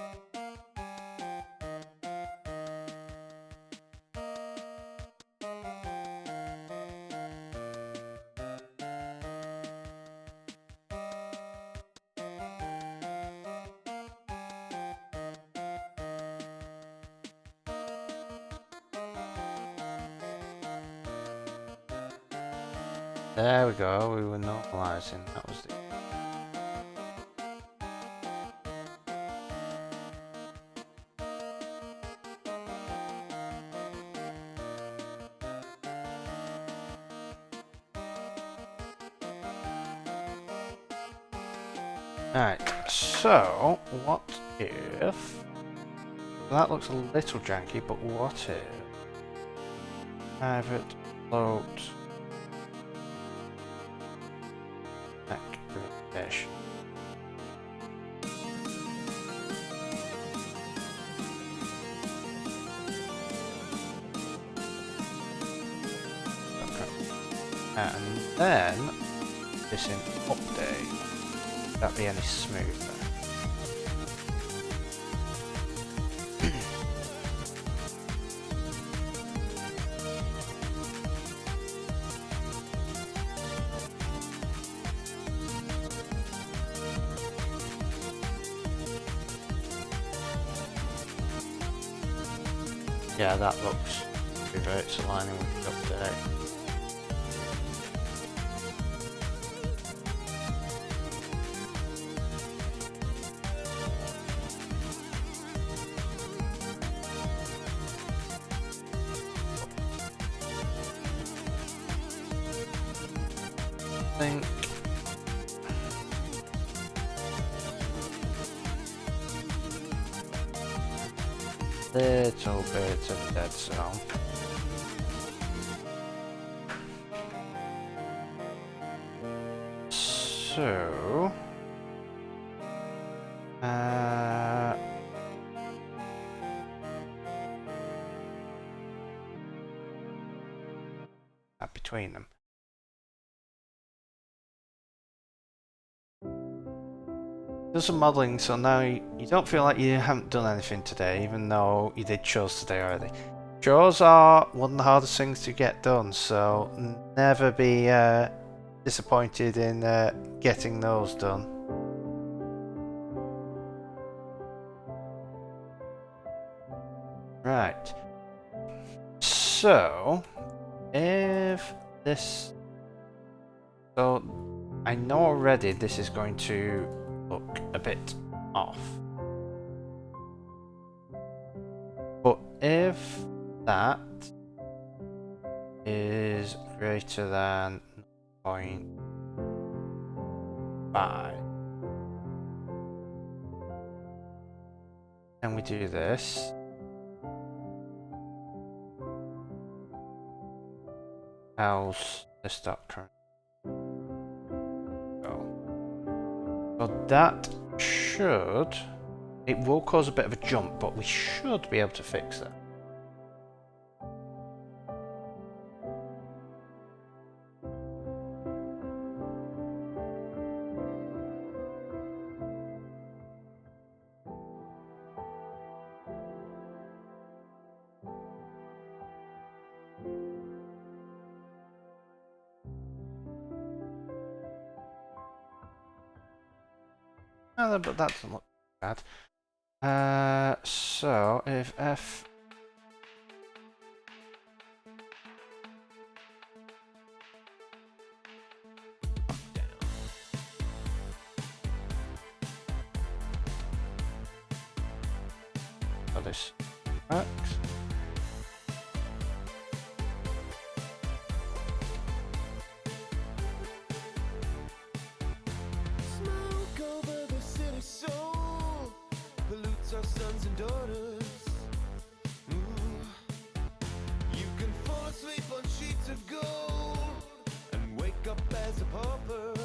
There we go, we were normalizing, that was the... Right, so, what if... That looks a little janky, but what if... Private float... Fish. Okay. And then this in update. Would that be any smoother? Yeah, that looks reverts aligning with the update. I think little bit of dead zone. So... between them. Do some modelling, so now you don't feel like you haven't done anything today, even though you did chores today already. Chores are one of the hardest things to get done, so never be disappointed in getting those done. Right. So, if this... So, I know already this is going to look a bit off. But if that is greater than 0.5, and we do this, else this dot current. So that should, it will cause a bit of a jump, but we should be able to fix that. No, but that doesn't look bad. So if F this works. Our sons and daughters. Ooh. You can fall asleep on sheets of gold and wake up as a pauper.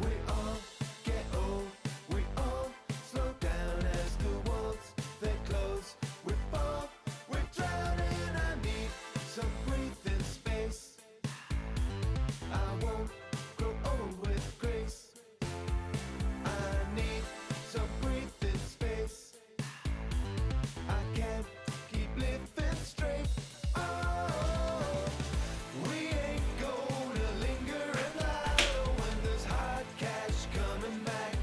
We all get old, we all slow down as the walls they close. We fall, we drown, and I need some breathing space. I won't grow old with grace. Some breathing space. I can't keep living straight. Oh, we ain't gonna linger and lie when there's hard cash coming back.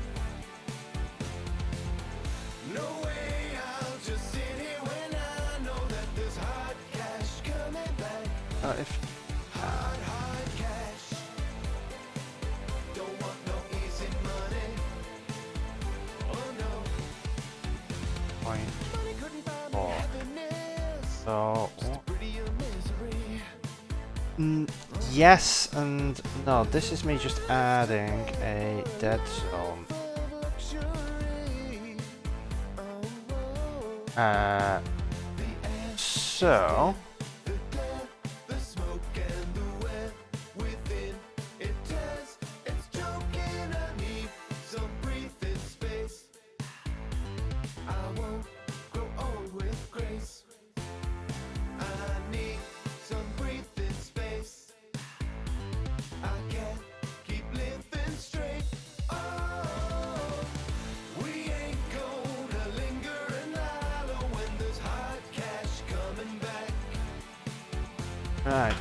No way, I'll just sit here when I know that there's hard cash coming back. Hard cash. Don't want no easy money. So yes and no. This is me just adding a dead zone. So right.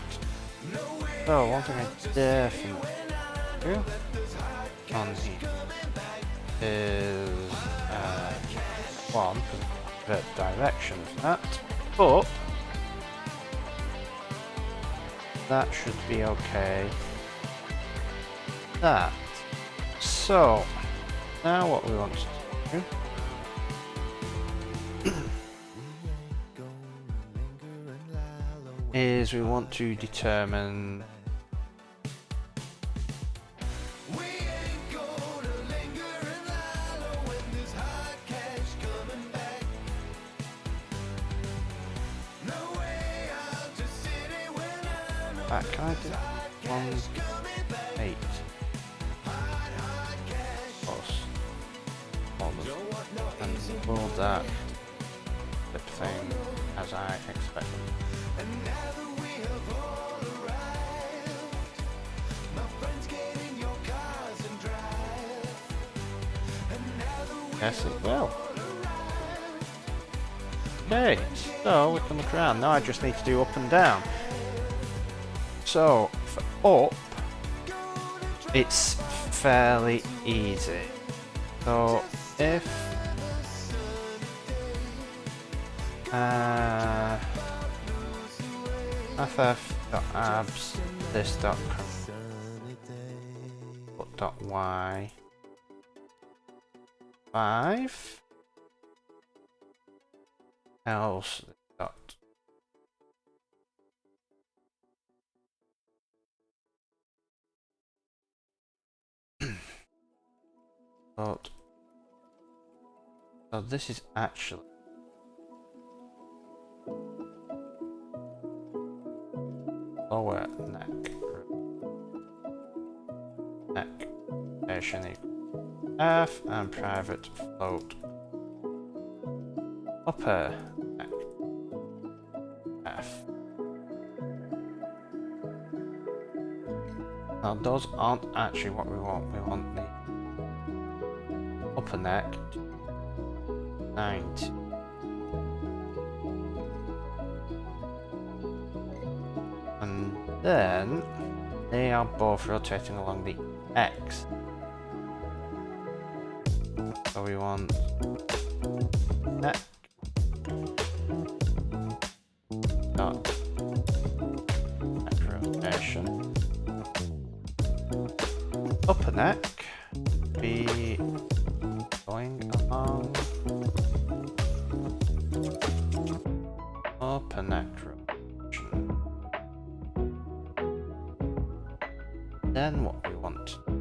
So one thing I definitely do on here is one, the direction for that, but that should be okay. That. So now what we want to do is we want to determine can I do that? 8 plus all the and pull that flip thing as I expected. Yes, it will. Okay, so we can look around. Now I just need to do up and down. So, for up, it's fairly easy. So, if ff.abs this.y 5 else dot dot. So this is actually lower neck rotation equals F and private float upper neck F. Now those aren't actually what we want. We want the upper neck to 90. And then they are both rotating along the X. So we want neck dot neck rotation. Upper neck be going along upper neck rotation. Then what we want to do,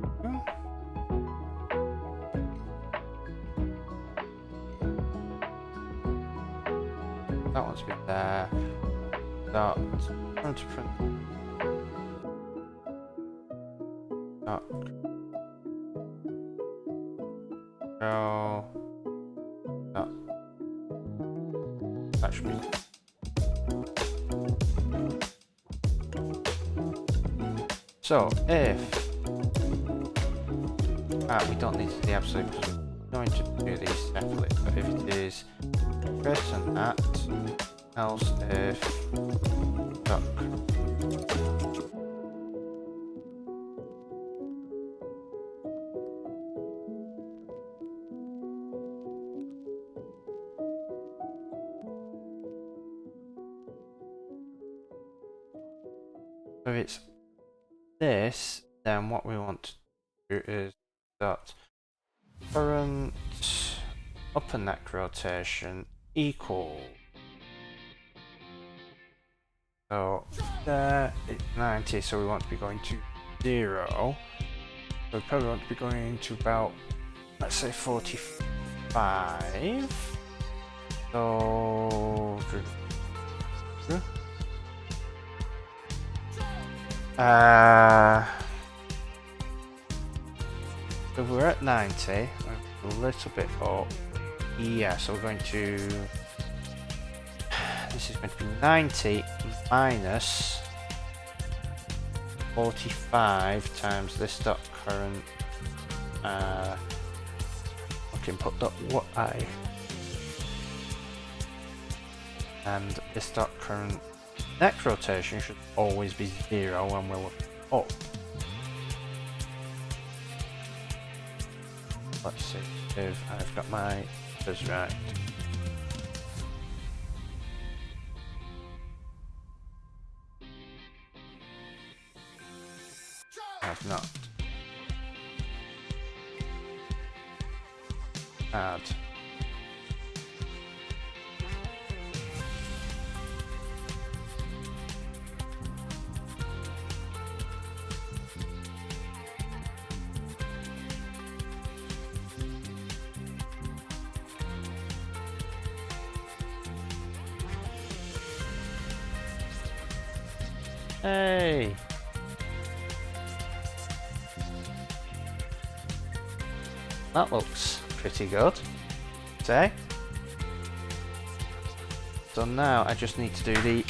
that one's been there. Dot front to front. Dot go. Dot. That should be. So if we don't need to do the absolute because we're going to do these separately, but if it is greater than that, else if duck so if it's this, then what we want to do is dot current upper neck rotation equal. So there it's 90, so we want to be going to 0. So we probably want to be going to about, let's say 45. So so we're at 90, a little bit up. Yeah, so we're going to, this is going to be 90 minus 45 times this dot current input dot y, and this dot current neck rotation should always be 0 when we're looking up. Let's see if I've got my numbers right. I've not. Add. Hey! That looks pretty good. Say. So now I just need to do the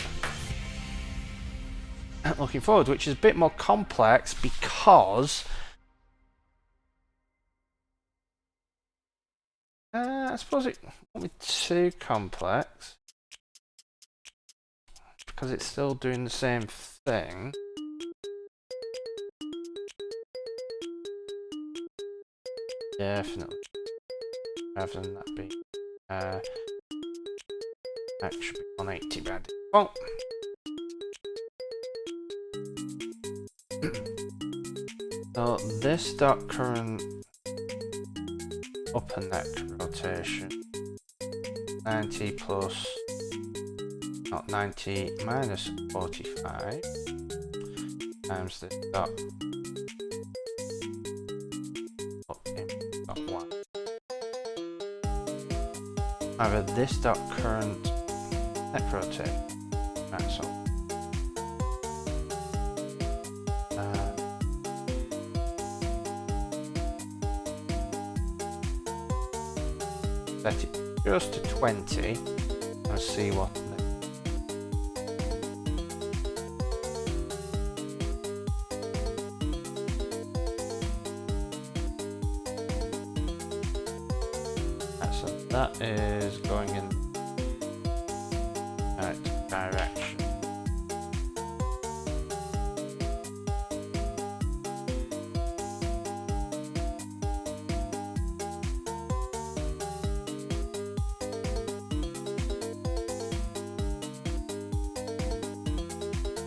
looking forward, which is a bit more complex because I suppose it won't be too complex because it's still doing the same thing. Definitely. Rather than that be that should be 180 by default. So this dot current upper neck rotation 90 plus not 90 minus 45 times this dot up in dot 1. However, this dot current neck rotate. Right, so 30 just to 20. Let's see what. So that is going in the right direction.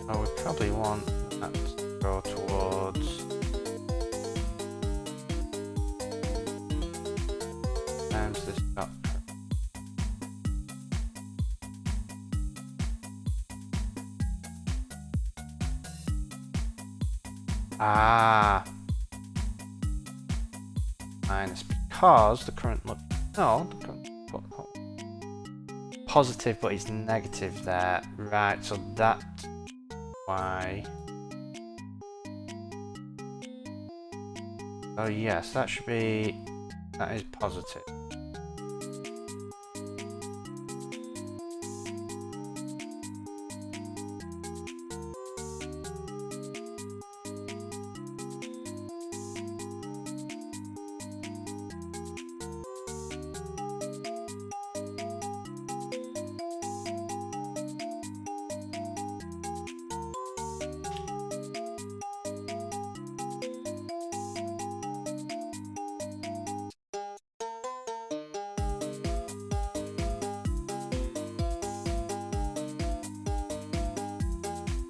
Oh, we probably want that to go towards times this dot. Ah, minus because the current look. No, the current positive, but it's negative there. Right, so that's why. Oh yes, that should be. That is positive.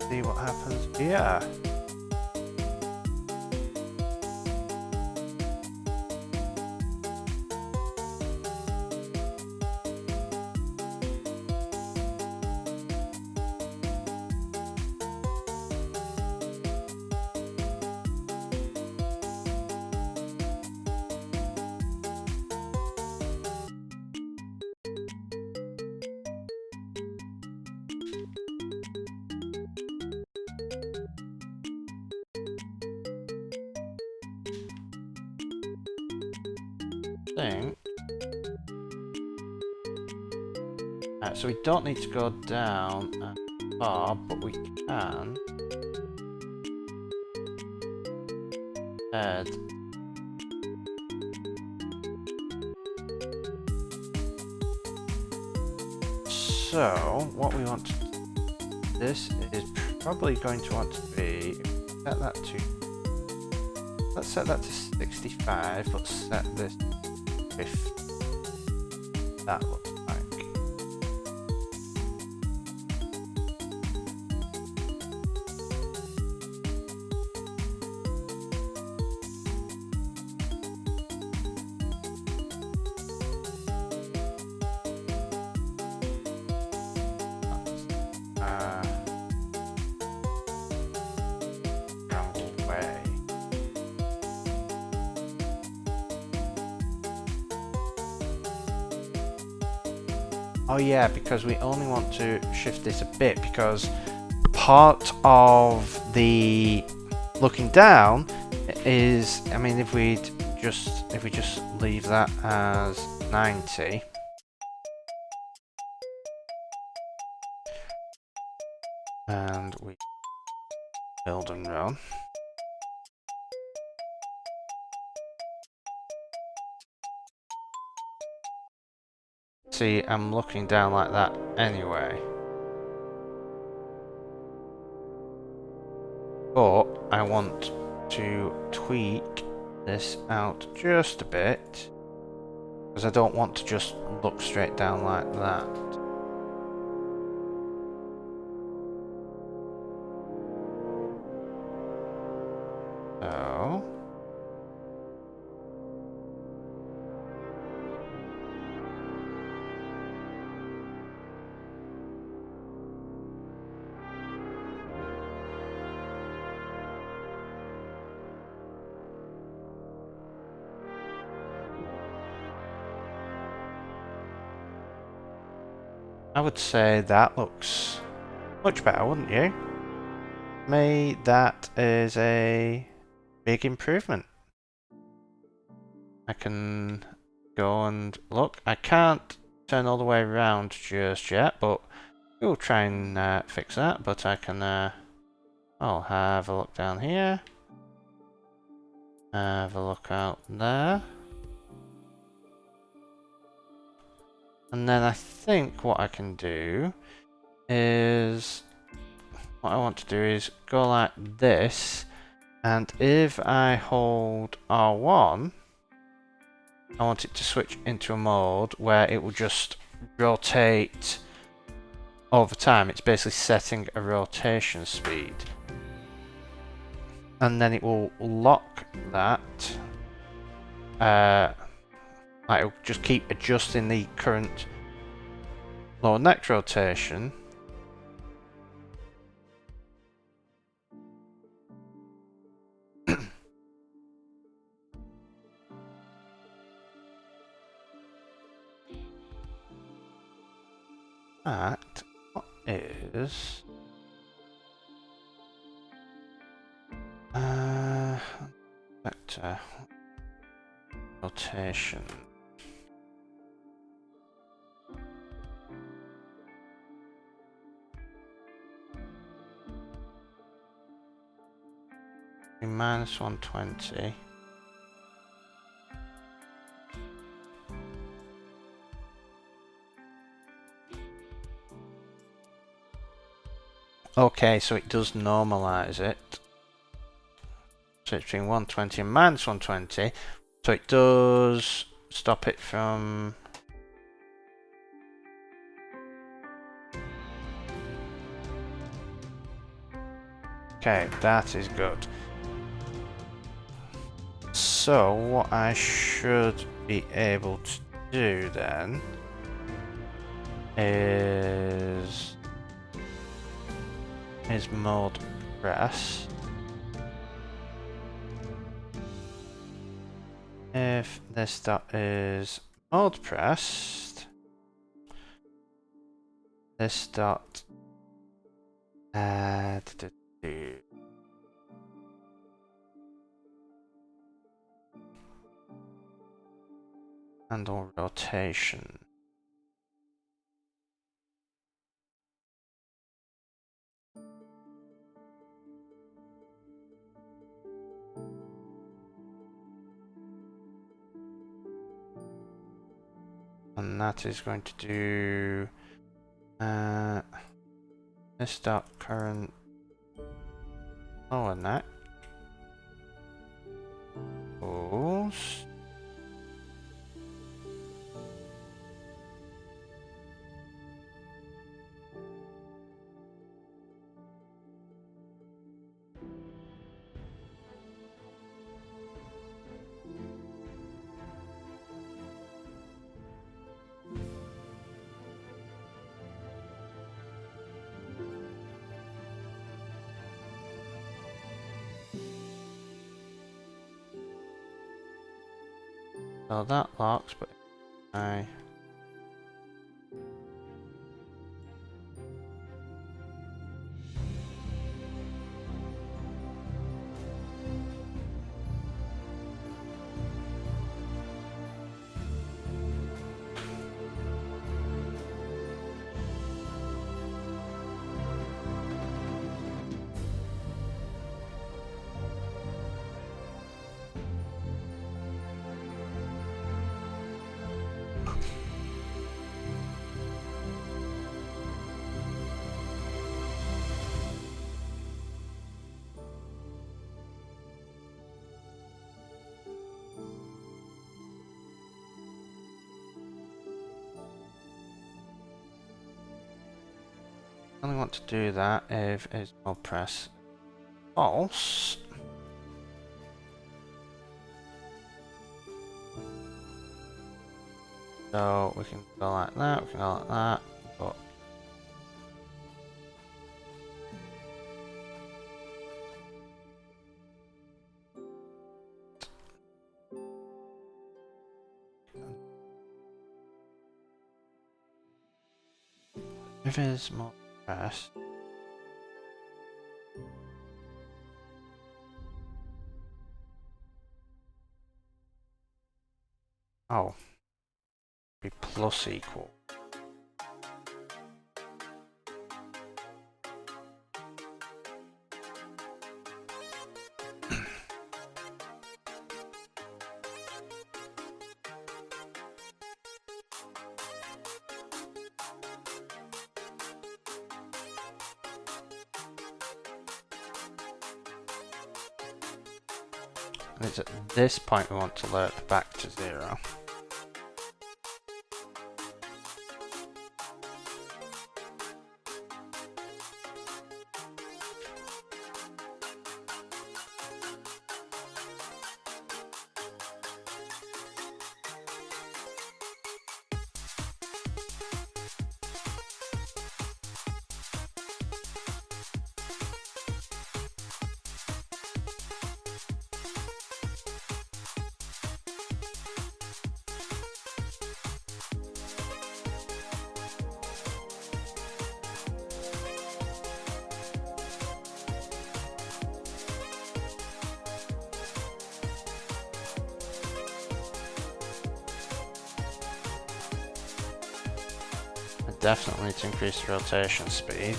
See what happens here. Think. Right, so we don't need to go down as far, but we can head. So what we want to do, this is probably going to want to be set that to. Let's set that to 65. Let's set this. If that looks like. Wrong way. Oh yeah, because we only want to shift this a bit because part of the looking down is, I mean, if we'd if we just leave that as 90. And we build and run. See, I'm looking down like that anyway. But I want to tweak this out just a bit, because I don't want to just look straight down like that. So I would say that looks much better, wouldn't you? Me, that is a big improvement. I can go and look. I can't turn all the way around just yet, but we'll try and fix that. But I can, I'll have a look down here. Have a look out there. And then I think what I can do is, what I want to do is go like this, and if I hold R1, I want it to switch into a mode where it will just rotate over time. It's basically setting a rotation speed. And then it will lock that. Like it'll just keep adjusting the current lower neck rotation. That is vector rotation. Minus 120. Okay, so it does normalize it. So it's between 120 and minus 120. So it does stop it from... Okay, that is good. So what I should be able to do then is mode press. If this dot is mode pressed, this dot handle rotation. And that is going to do this dot current lower neck pulls. So that locks, but I only want to do that if it's more press false. So we can go like that, we can go like that, but if it's more press. Oh, be plus equal. And it's at this point we want to lerp back to 0. Definitely to increase the rotation speed.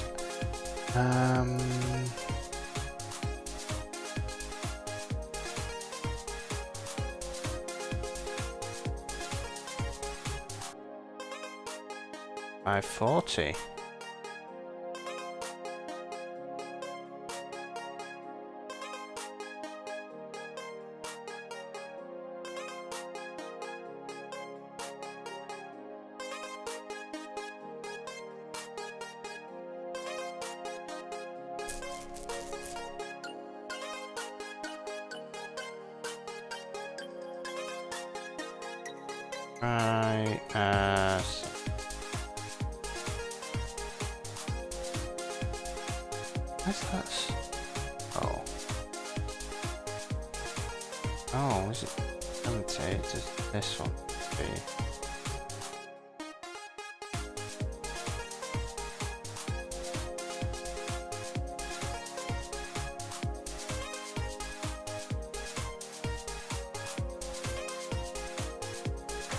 By 40. Right, what's that? Oh. Oh, is it empty? Does this one be?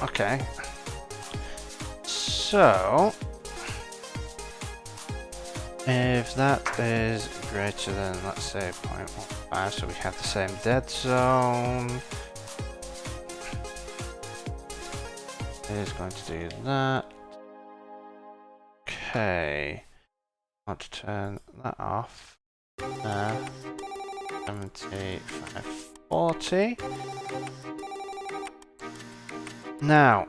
Okay. So if that is greater than, let's say, 0.15, so we have the same dead zone. It is going to do that. Okay. I want to turn that off. 75, 40. Now,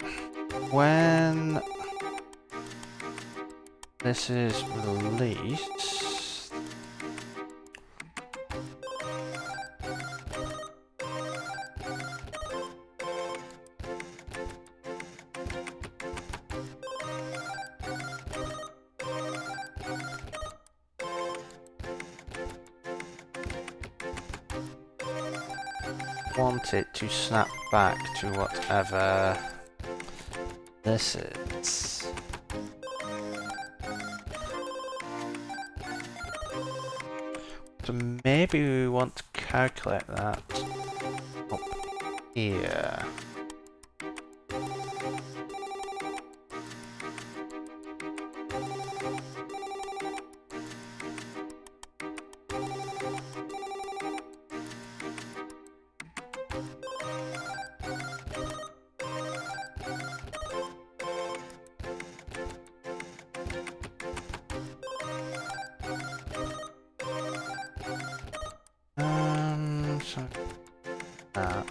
when this is released, want it to snap back to whatever this is. So maybe we want to calculate that up here. So that.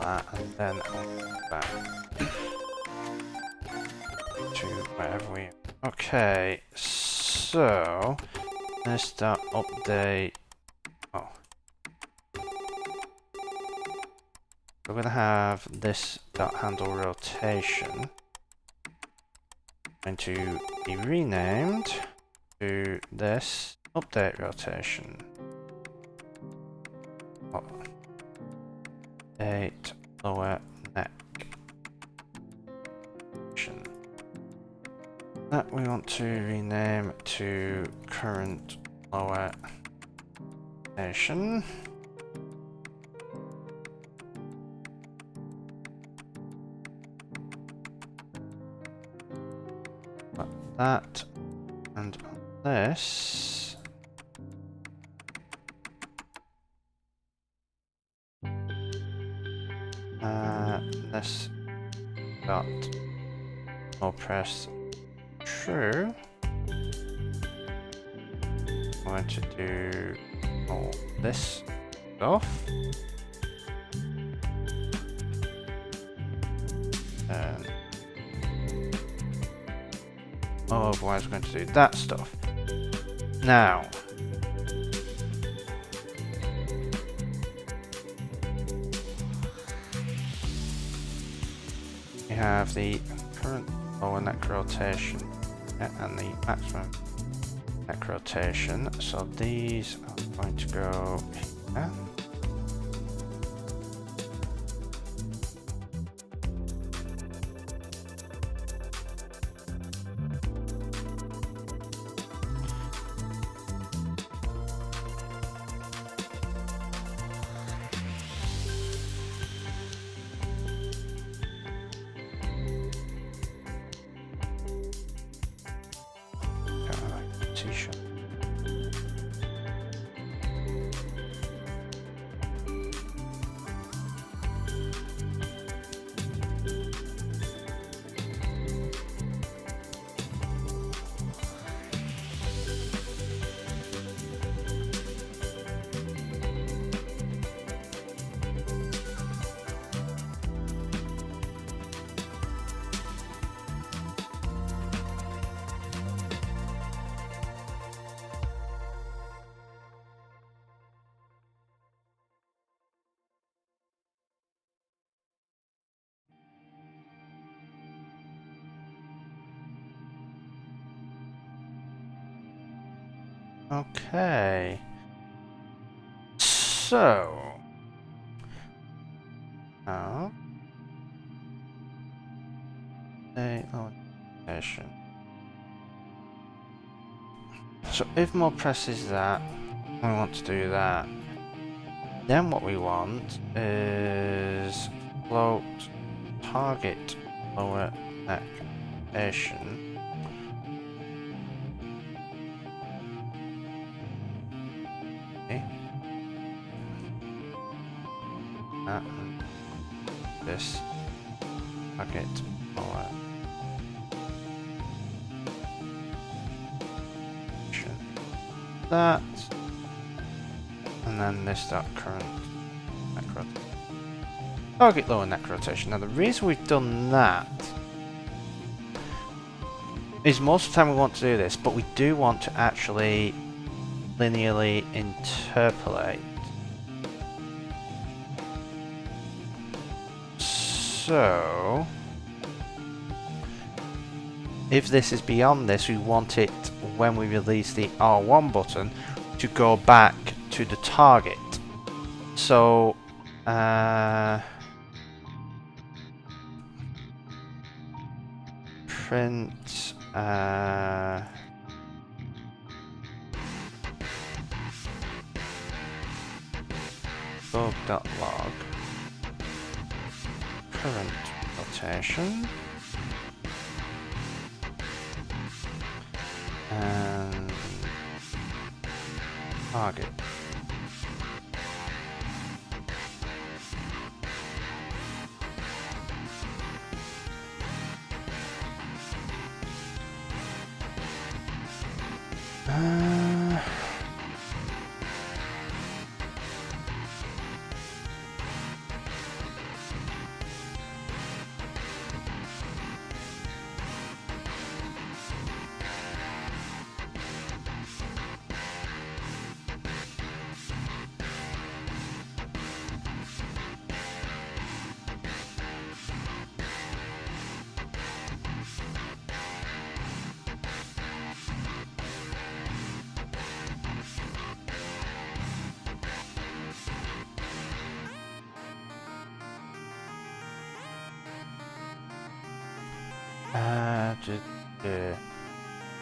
that, and then I'll go back to wherever we are. Okay, so let's start update. Oh, we're gonna have this dot handle rotation going to be renamed to this update rotation. Update lower neck. That we want to rename to current lower nation. Like that, and on this, this dot no press true. I'm going to do all this stuff. And otherwise, we're going to do that stuff. Now, we have the current lower neck rotation and the maximum neck rotation. So these are going to go here. T-shirt. Okay. So now location. So if more presses that, we want to do that. Then what we want is float target lower neck rotation. And this target lower that, and then this dot current neck rotation. Target lower neck rotation. Now the reason we've done that is most of the time we want to do this, but we do want to actually linearly interpolate. So if this is beyond this, we want it when we release the R1 button to go back to the target. So print log current rotation and target.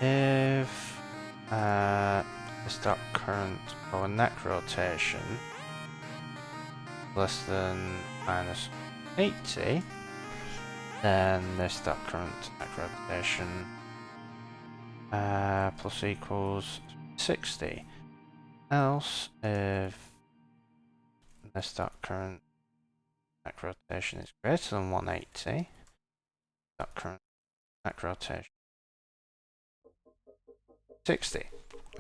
If this dot current lower neck rotation less than minus 80, then this dot current neck rotation plus equals 60. Else, if this dot current neck rotation is greater than 180, dot current neck rotation 60.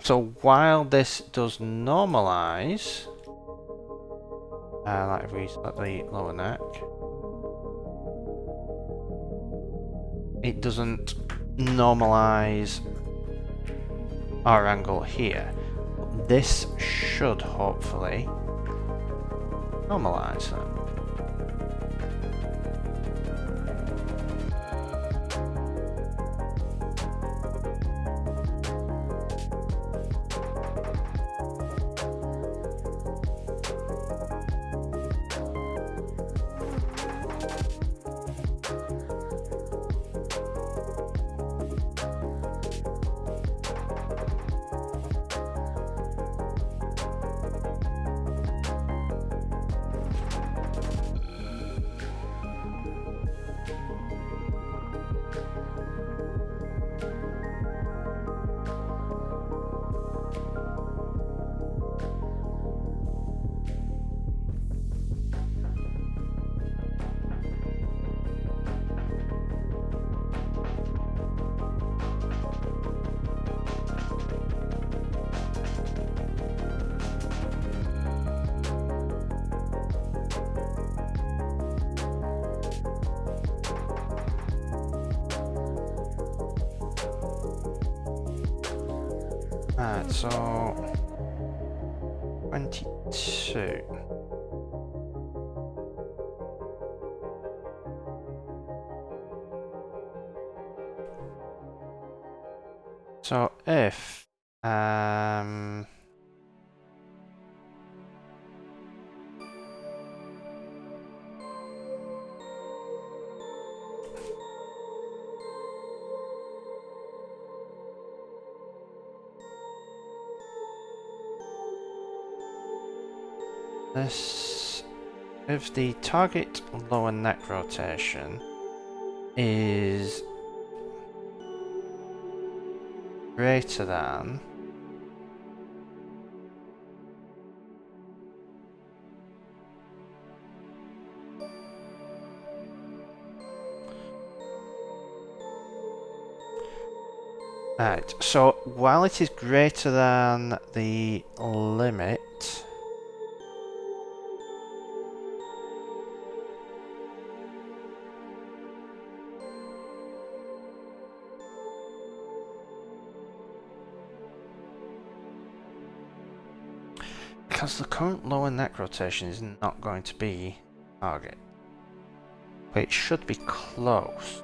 So while this does normalize, like if we select the lower neck, it doesn't normalize our angle here. This should hopefully normalize that. Right, so 22. So if if the target lower neck rotation is greater than right, so while it is greater than the limit, because the current lower neck rotation is not going to be target, but it should be close.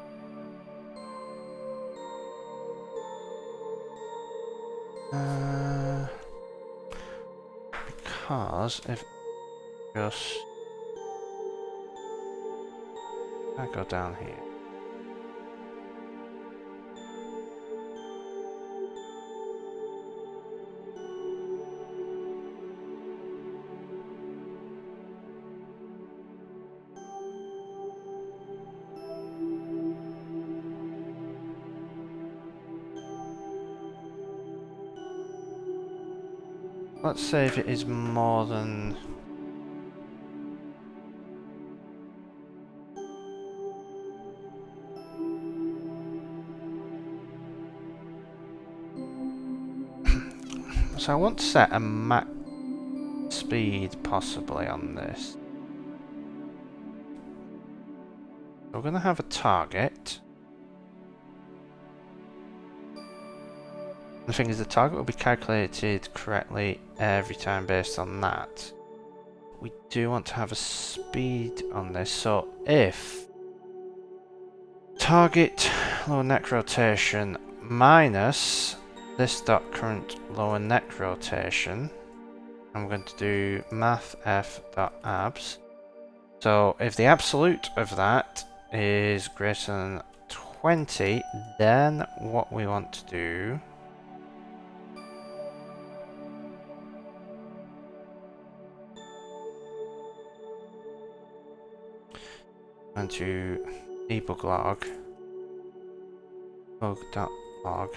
Because if just I go down here. Let's say if it is more than so I want to set a max speed possibly on this. We're going to have a target. The thing is, the target will be calculated correctly every time based on that. We do want to have a speed on this, so if target lower neck rotation minus this dot current lower neck rotation, I'm going to do mathf.abs. So if the absolute of that is greater than 20, then what we want to do and to debug log, bug.log,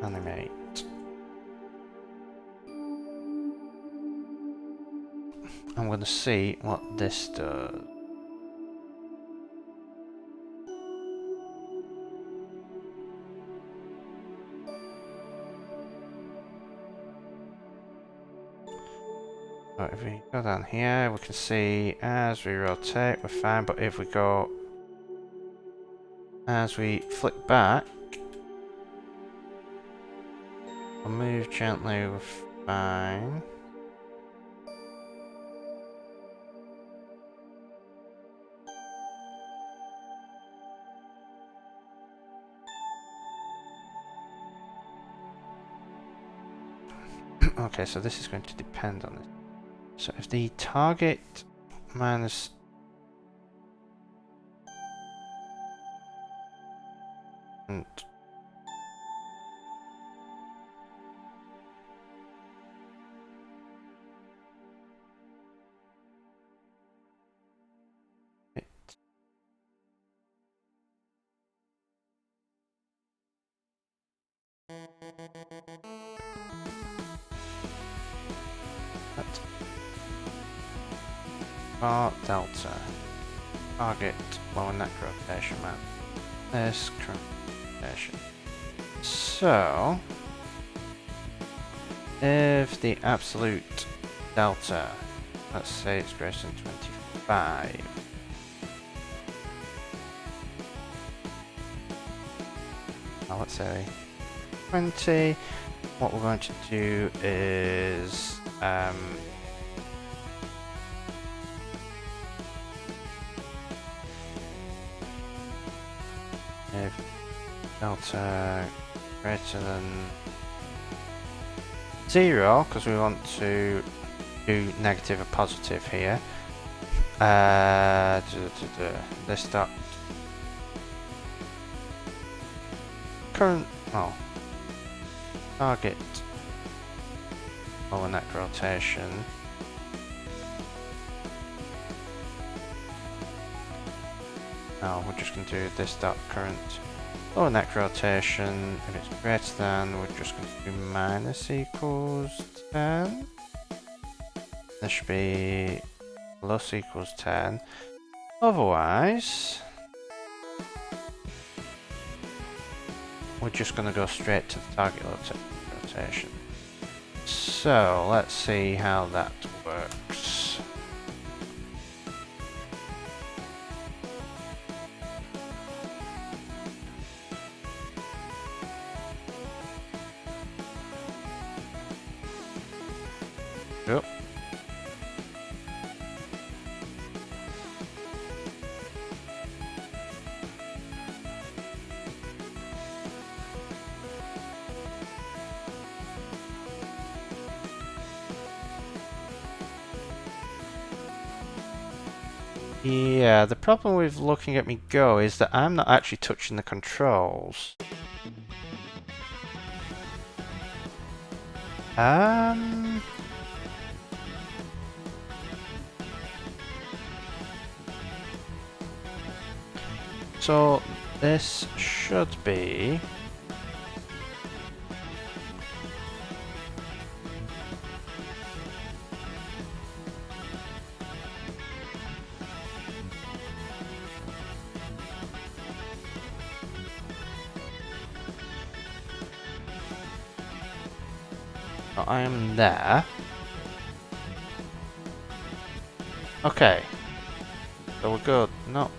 animate. I'm going to see what this does. So if we go down here, we can see as we rotate, we're fine, but if we go, as we flick back, we'll move gently, we're fine. Okay, so this is going to depend on this. So if the target minus and it bar delta target lower neck rotation map. This current rotation. So if the absolute delta, let's say it's greater than 25. Now let's say 20. What we're going to do is if delta greater than 0, because we want to do negative or positive here. This dot current target lower neck rotation. Now we're just going to do this dot current lower neck rotation. If it's greater than, we're just going to do minus equals 10. This should be plus equals 10. Otherwise, we're just going to go straight to the target rotation. So let's see how that works. Yep. Yeah, the problem with looking at me go is that I'm not actually touching the controls. So this should be I am there. Okay. So we're good. No.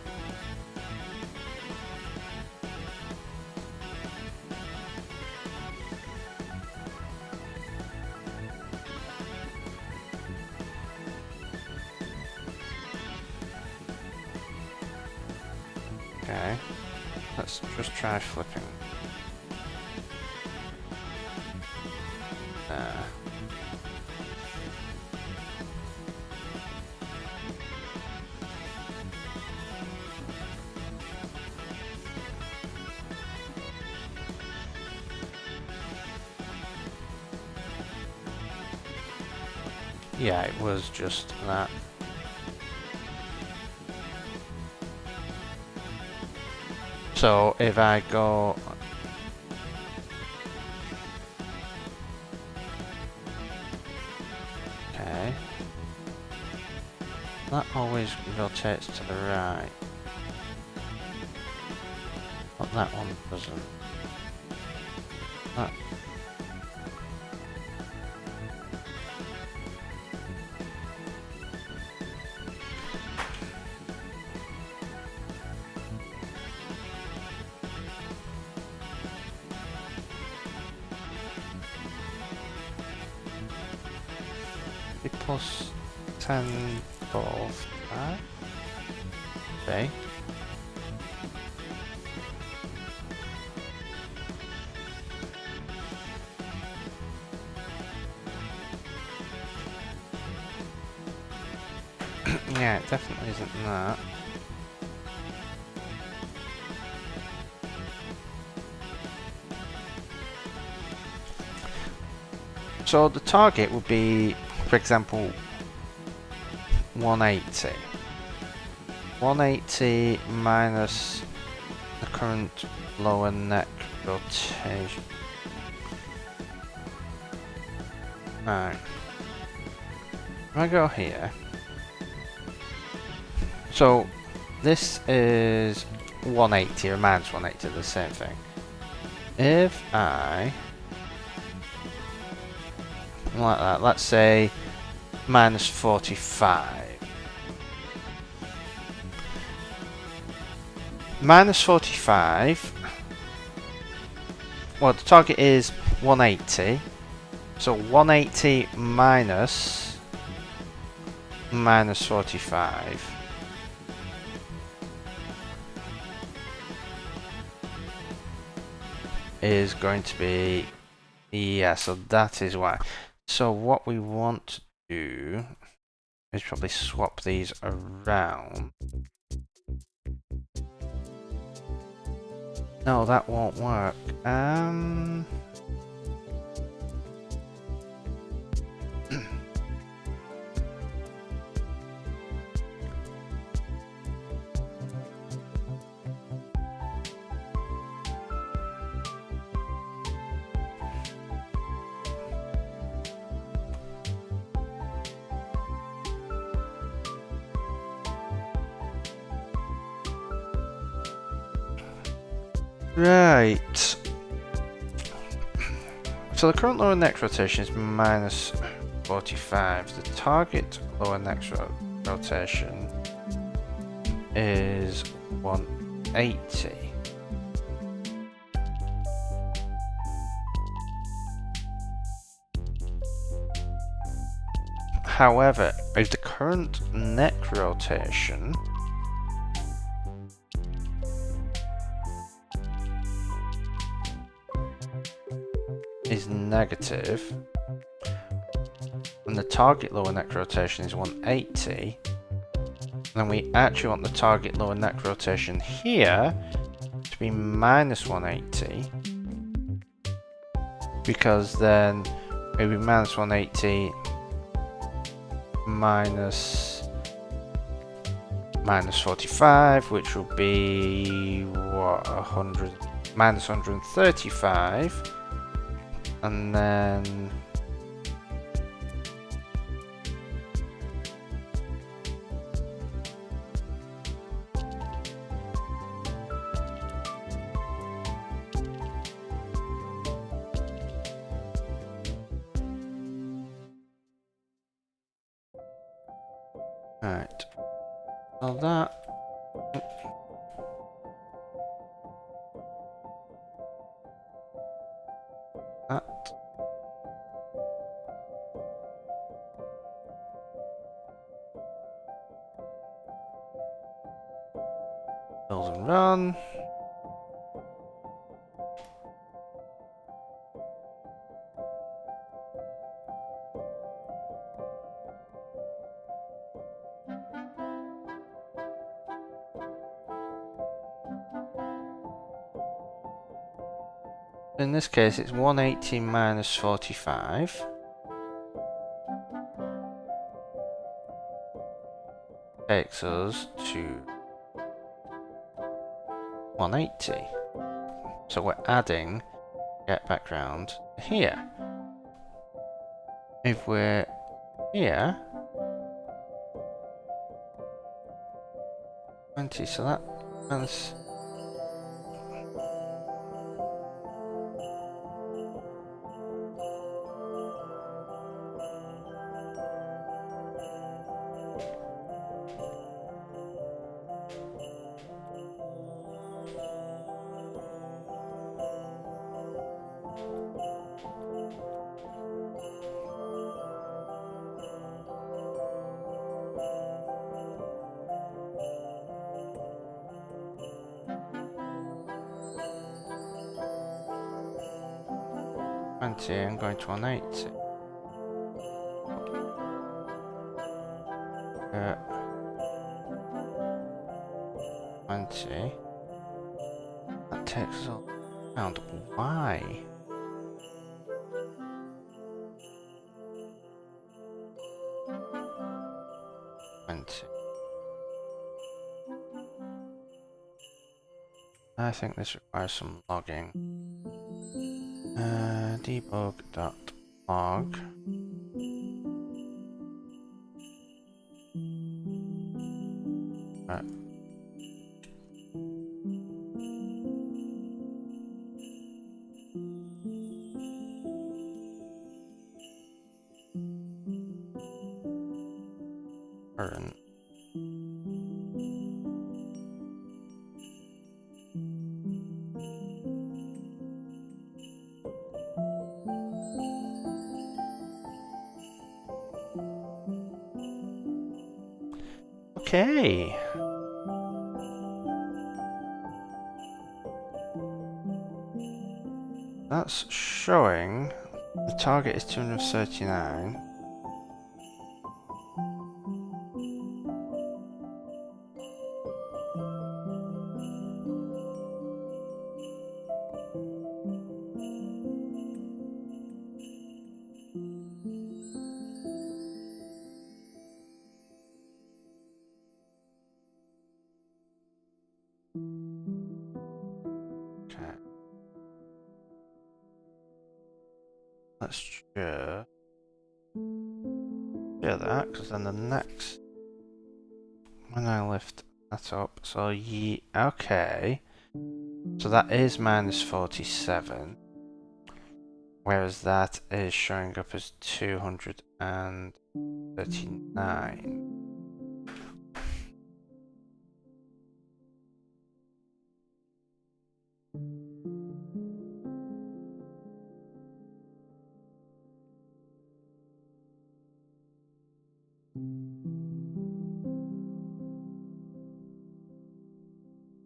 Okay. Let's just try flipping. There. Yeah, it was just that. So if I go... Okay. That always rotates to the right. But that one doesn't. That... plus 10 both. Okay. Yeah, it definitely isn't that. So the target would be, for example, 180. 180 minus the current lower neck rotation. Right. If I go here. So this is 180 or minus 180, the same thing. If I... like that, let's say minus 45. Minus 45. Well, the target is 180. So 180 minus 45. Is going to be... yeah, so that is why. So what we want to do is probably swap these around. No, that won't work. Right. So the current lower neck rotation is minus 45. The target lower neck rotation is 180. However, if the current neck rotation is negative, and the target lower neck rotation is 180, then we actually want the target lower neck rotation here to be minus 180, because then it would be minus 180 minus 45, which will be what, 100 minus 135. And then right. So that build and run. In this case, it's 180 minus 45. takes us to 180. So we're adding get background here. If we're here, 20, so that's I'm going to 180. 20. That takes us all around. Why? I think this requires some logging. Debug.log. Right. Current. Okay. That's showing the target is 239. Okay. Let's share that, because then the next when I lift that up, so okay. So that is minus 47. Whereas that is showing up as 239.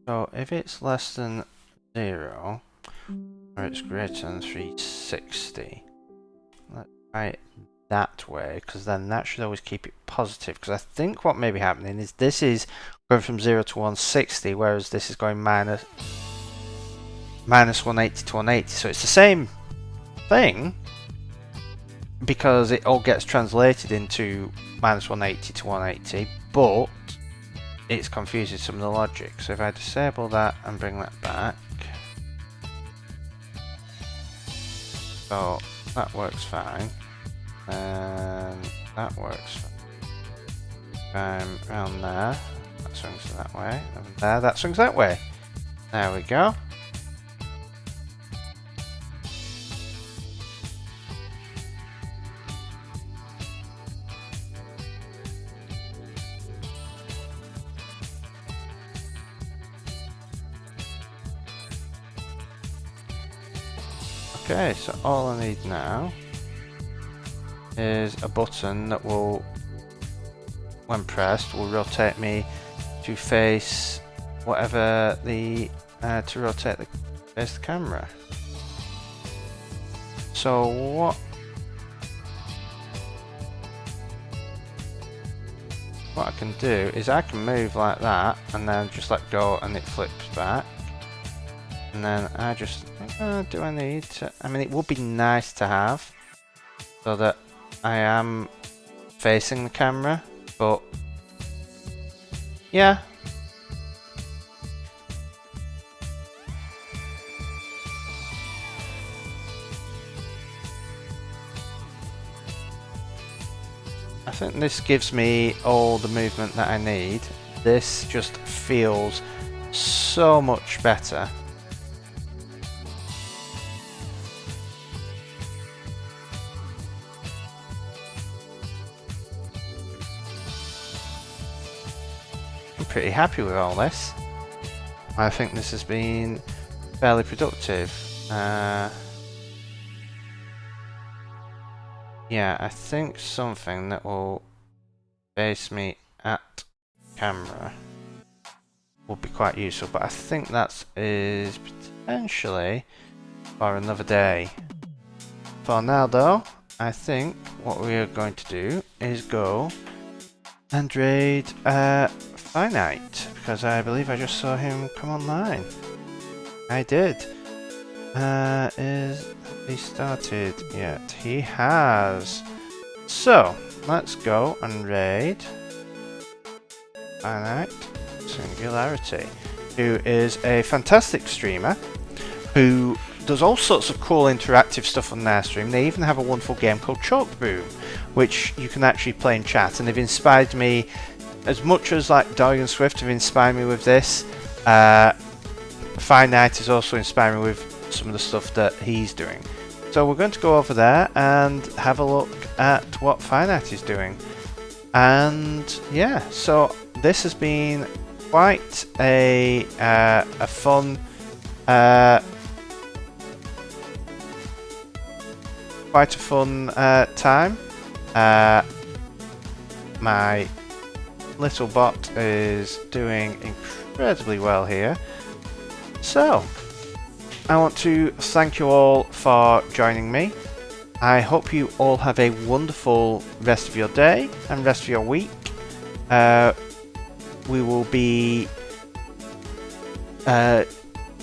So if it's less than 0, or it's greater than 360, let's try it that way, because then that should always keep it positive. Because I think what may be happening is this is going from 0 to 160, whereas this is going minus 180 to 180. So it's the same thing, because it all gets translated into minus 180 to 180, but it's confusing some of the logic. So if I disable that and bring that back, so that works fine, and that works fine. If I'm around there, that swings that way, and there, that swings that way. There we go. Okay, so all I need now is a button that will, when pressed, will rotate me to face whatever the to rotate the face the camera. So what I can do is I can move like that and then just let go and it flips back. And then I just think, do I need to? I mean, it would be nice to have so that I am facing the camera, but Yeah. I think this gives me all the movement that I need. This just feels so much better. I'm pretty happy with all this. I think this has been fairly productive. Yeah, I think something that will face me at camera would be quite useful, but I think that is potentially for another day. For now though, I think what we are going to do is go and raid Finite, because I believe I just saw him come online. I did. Is he started yet? He has. So let's go and raid Finite Singularity, who is a fantastic streamer who does all sorts of cool interactive stuff on their stream. They even have a wonderful game called Chalk Boom, which you can actually play in chat, and they've inspired me as much as like Dorian Swift have inspired me with this. Finite is also inspiring me with some of the stuff that he's doing. So we're going to go over there and have a look at what Finite is doing. And yeah, so this has been quite a fun time. My little bot is doing incredibly well here. So I want to thank you all for joining me. I hope you all have a wonderful rest of your day and rest of your week. We will be going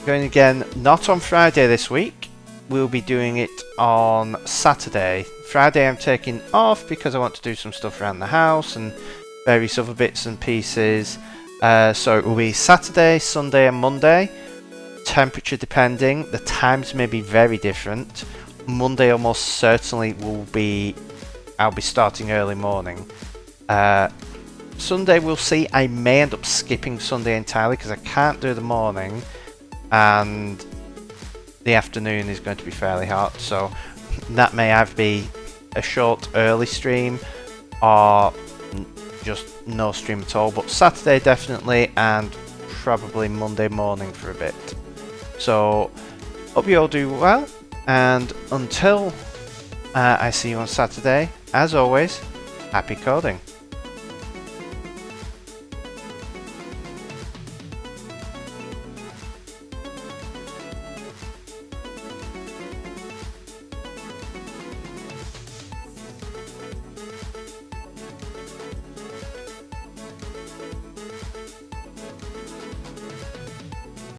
again, not on Friday this week. We'll be doing it on Saturday. Friday I'm taking off because I want to do some stuff around the house and various other bits and pieces. So it will be Saturday, Sunday and Monday. Temperature depending. The times may be very different. Monday almost certainly will be... I'll be starting early morning. Sunday we'll see. I may end up skipping Sunday entirely because I can't do the morning. And the afternoon is going to be fairly hot. So that may either be a short early stream or just no stream at all. But Saturday definitely, and probably Monday morning for a bit. So hope you all do well, and until I see you on Saturday, as always, happy coding.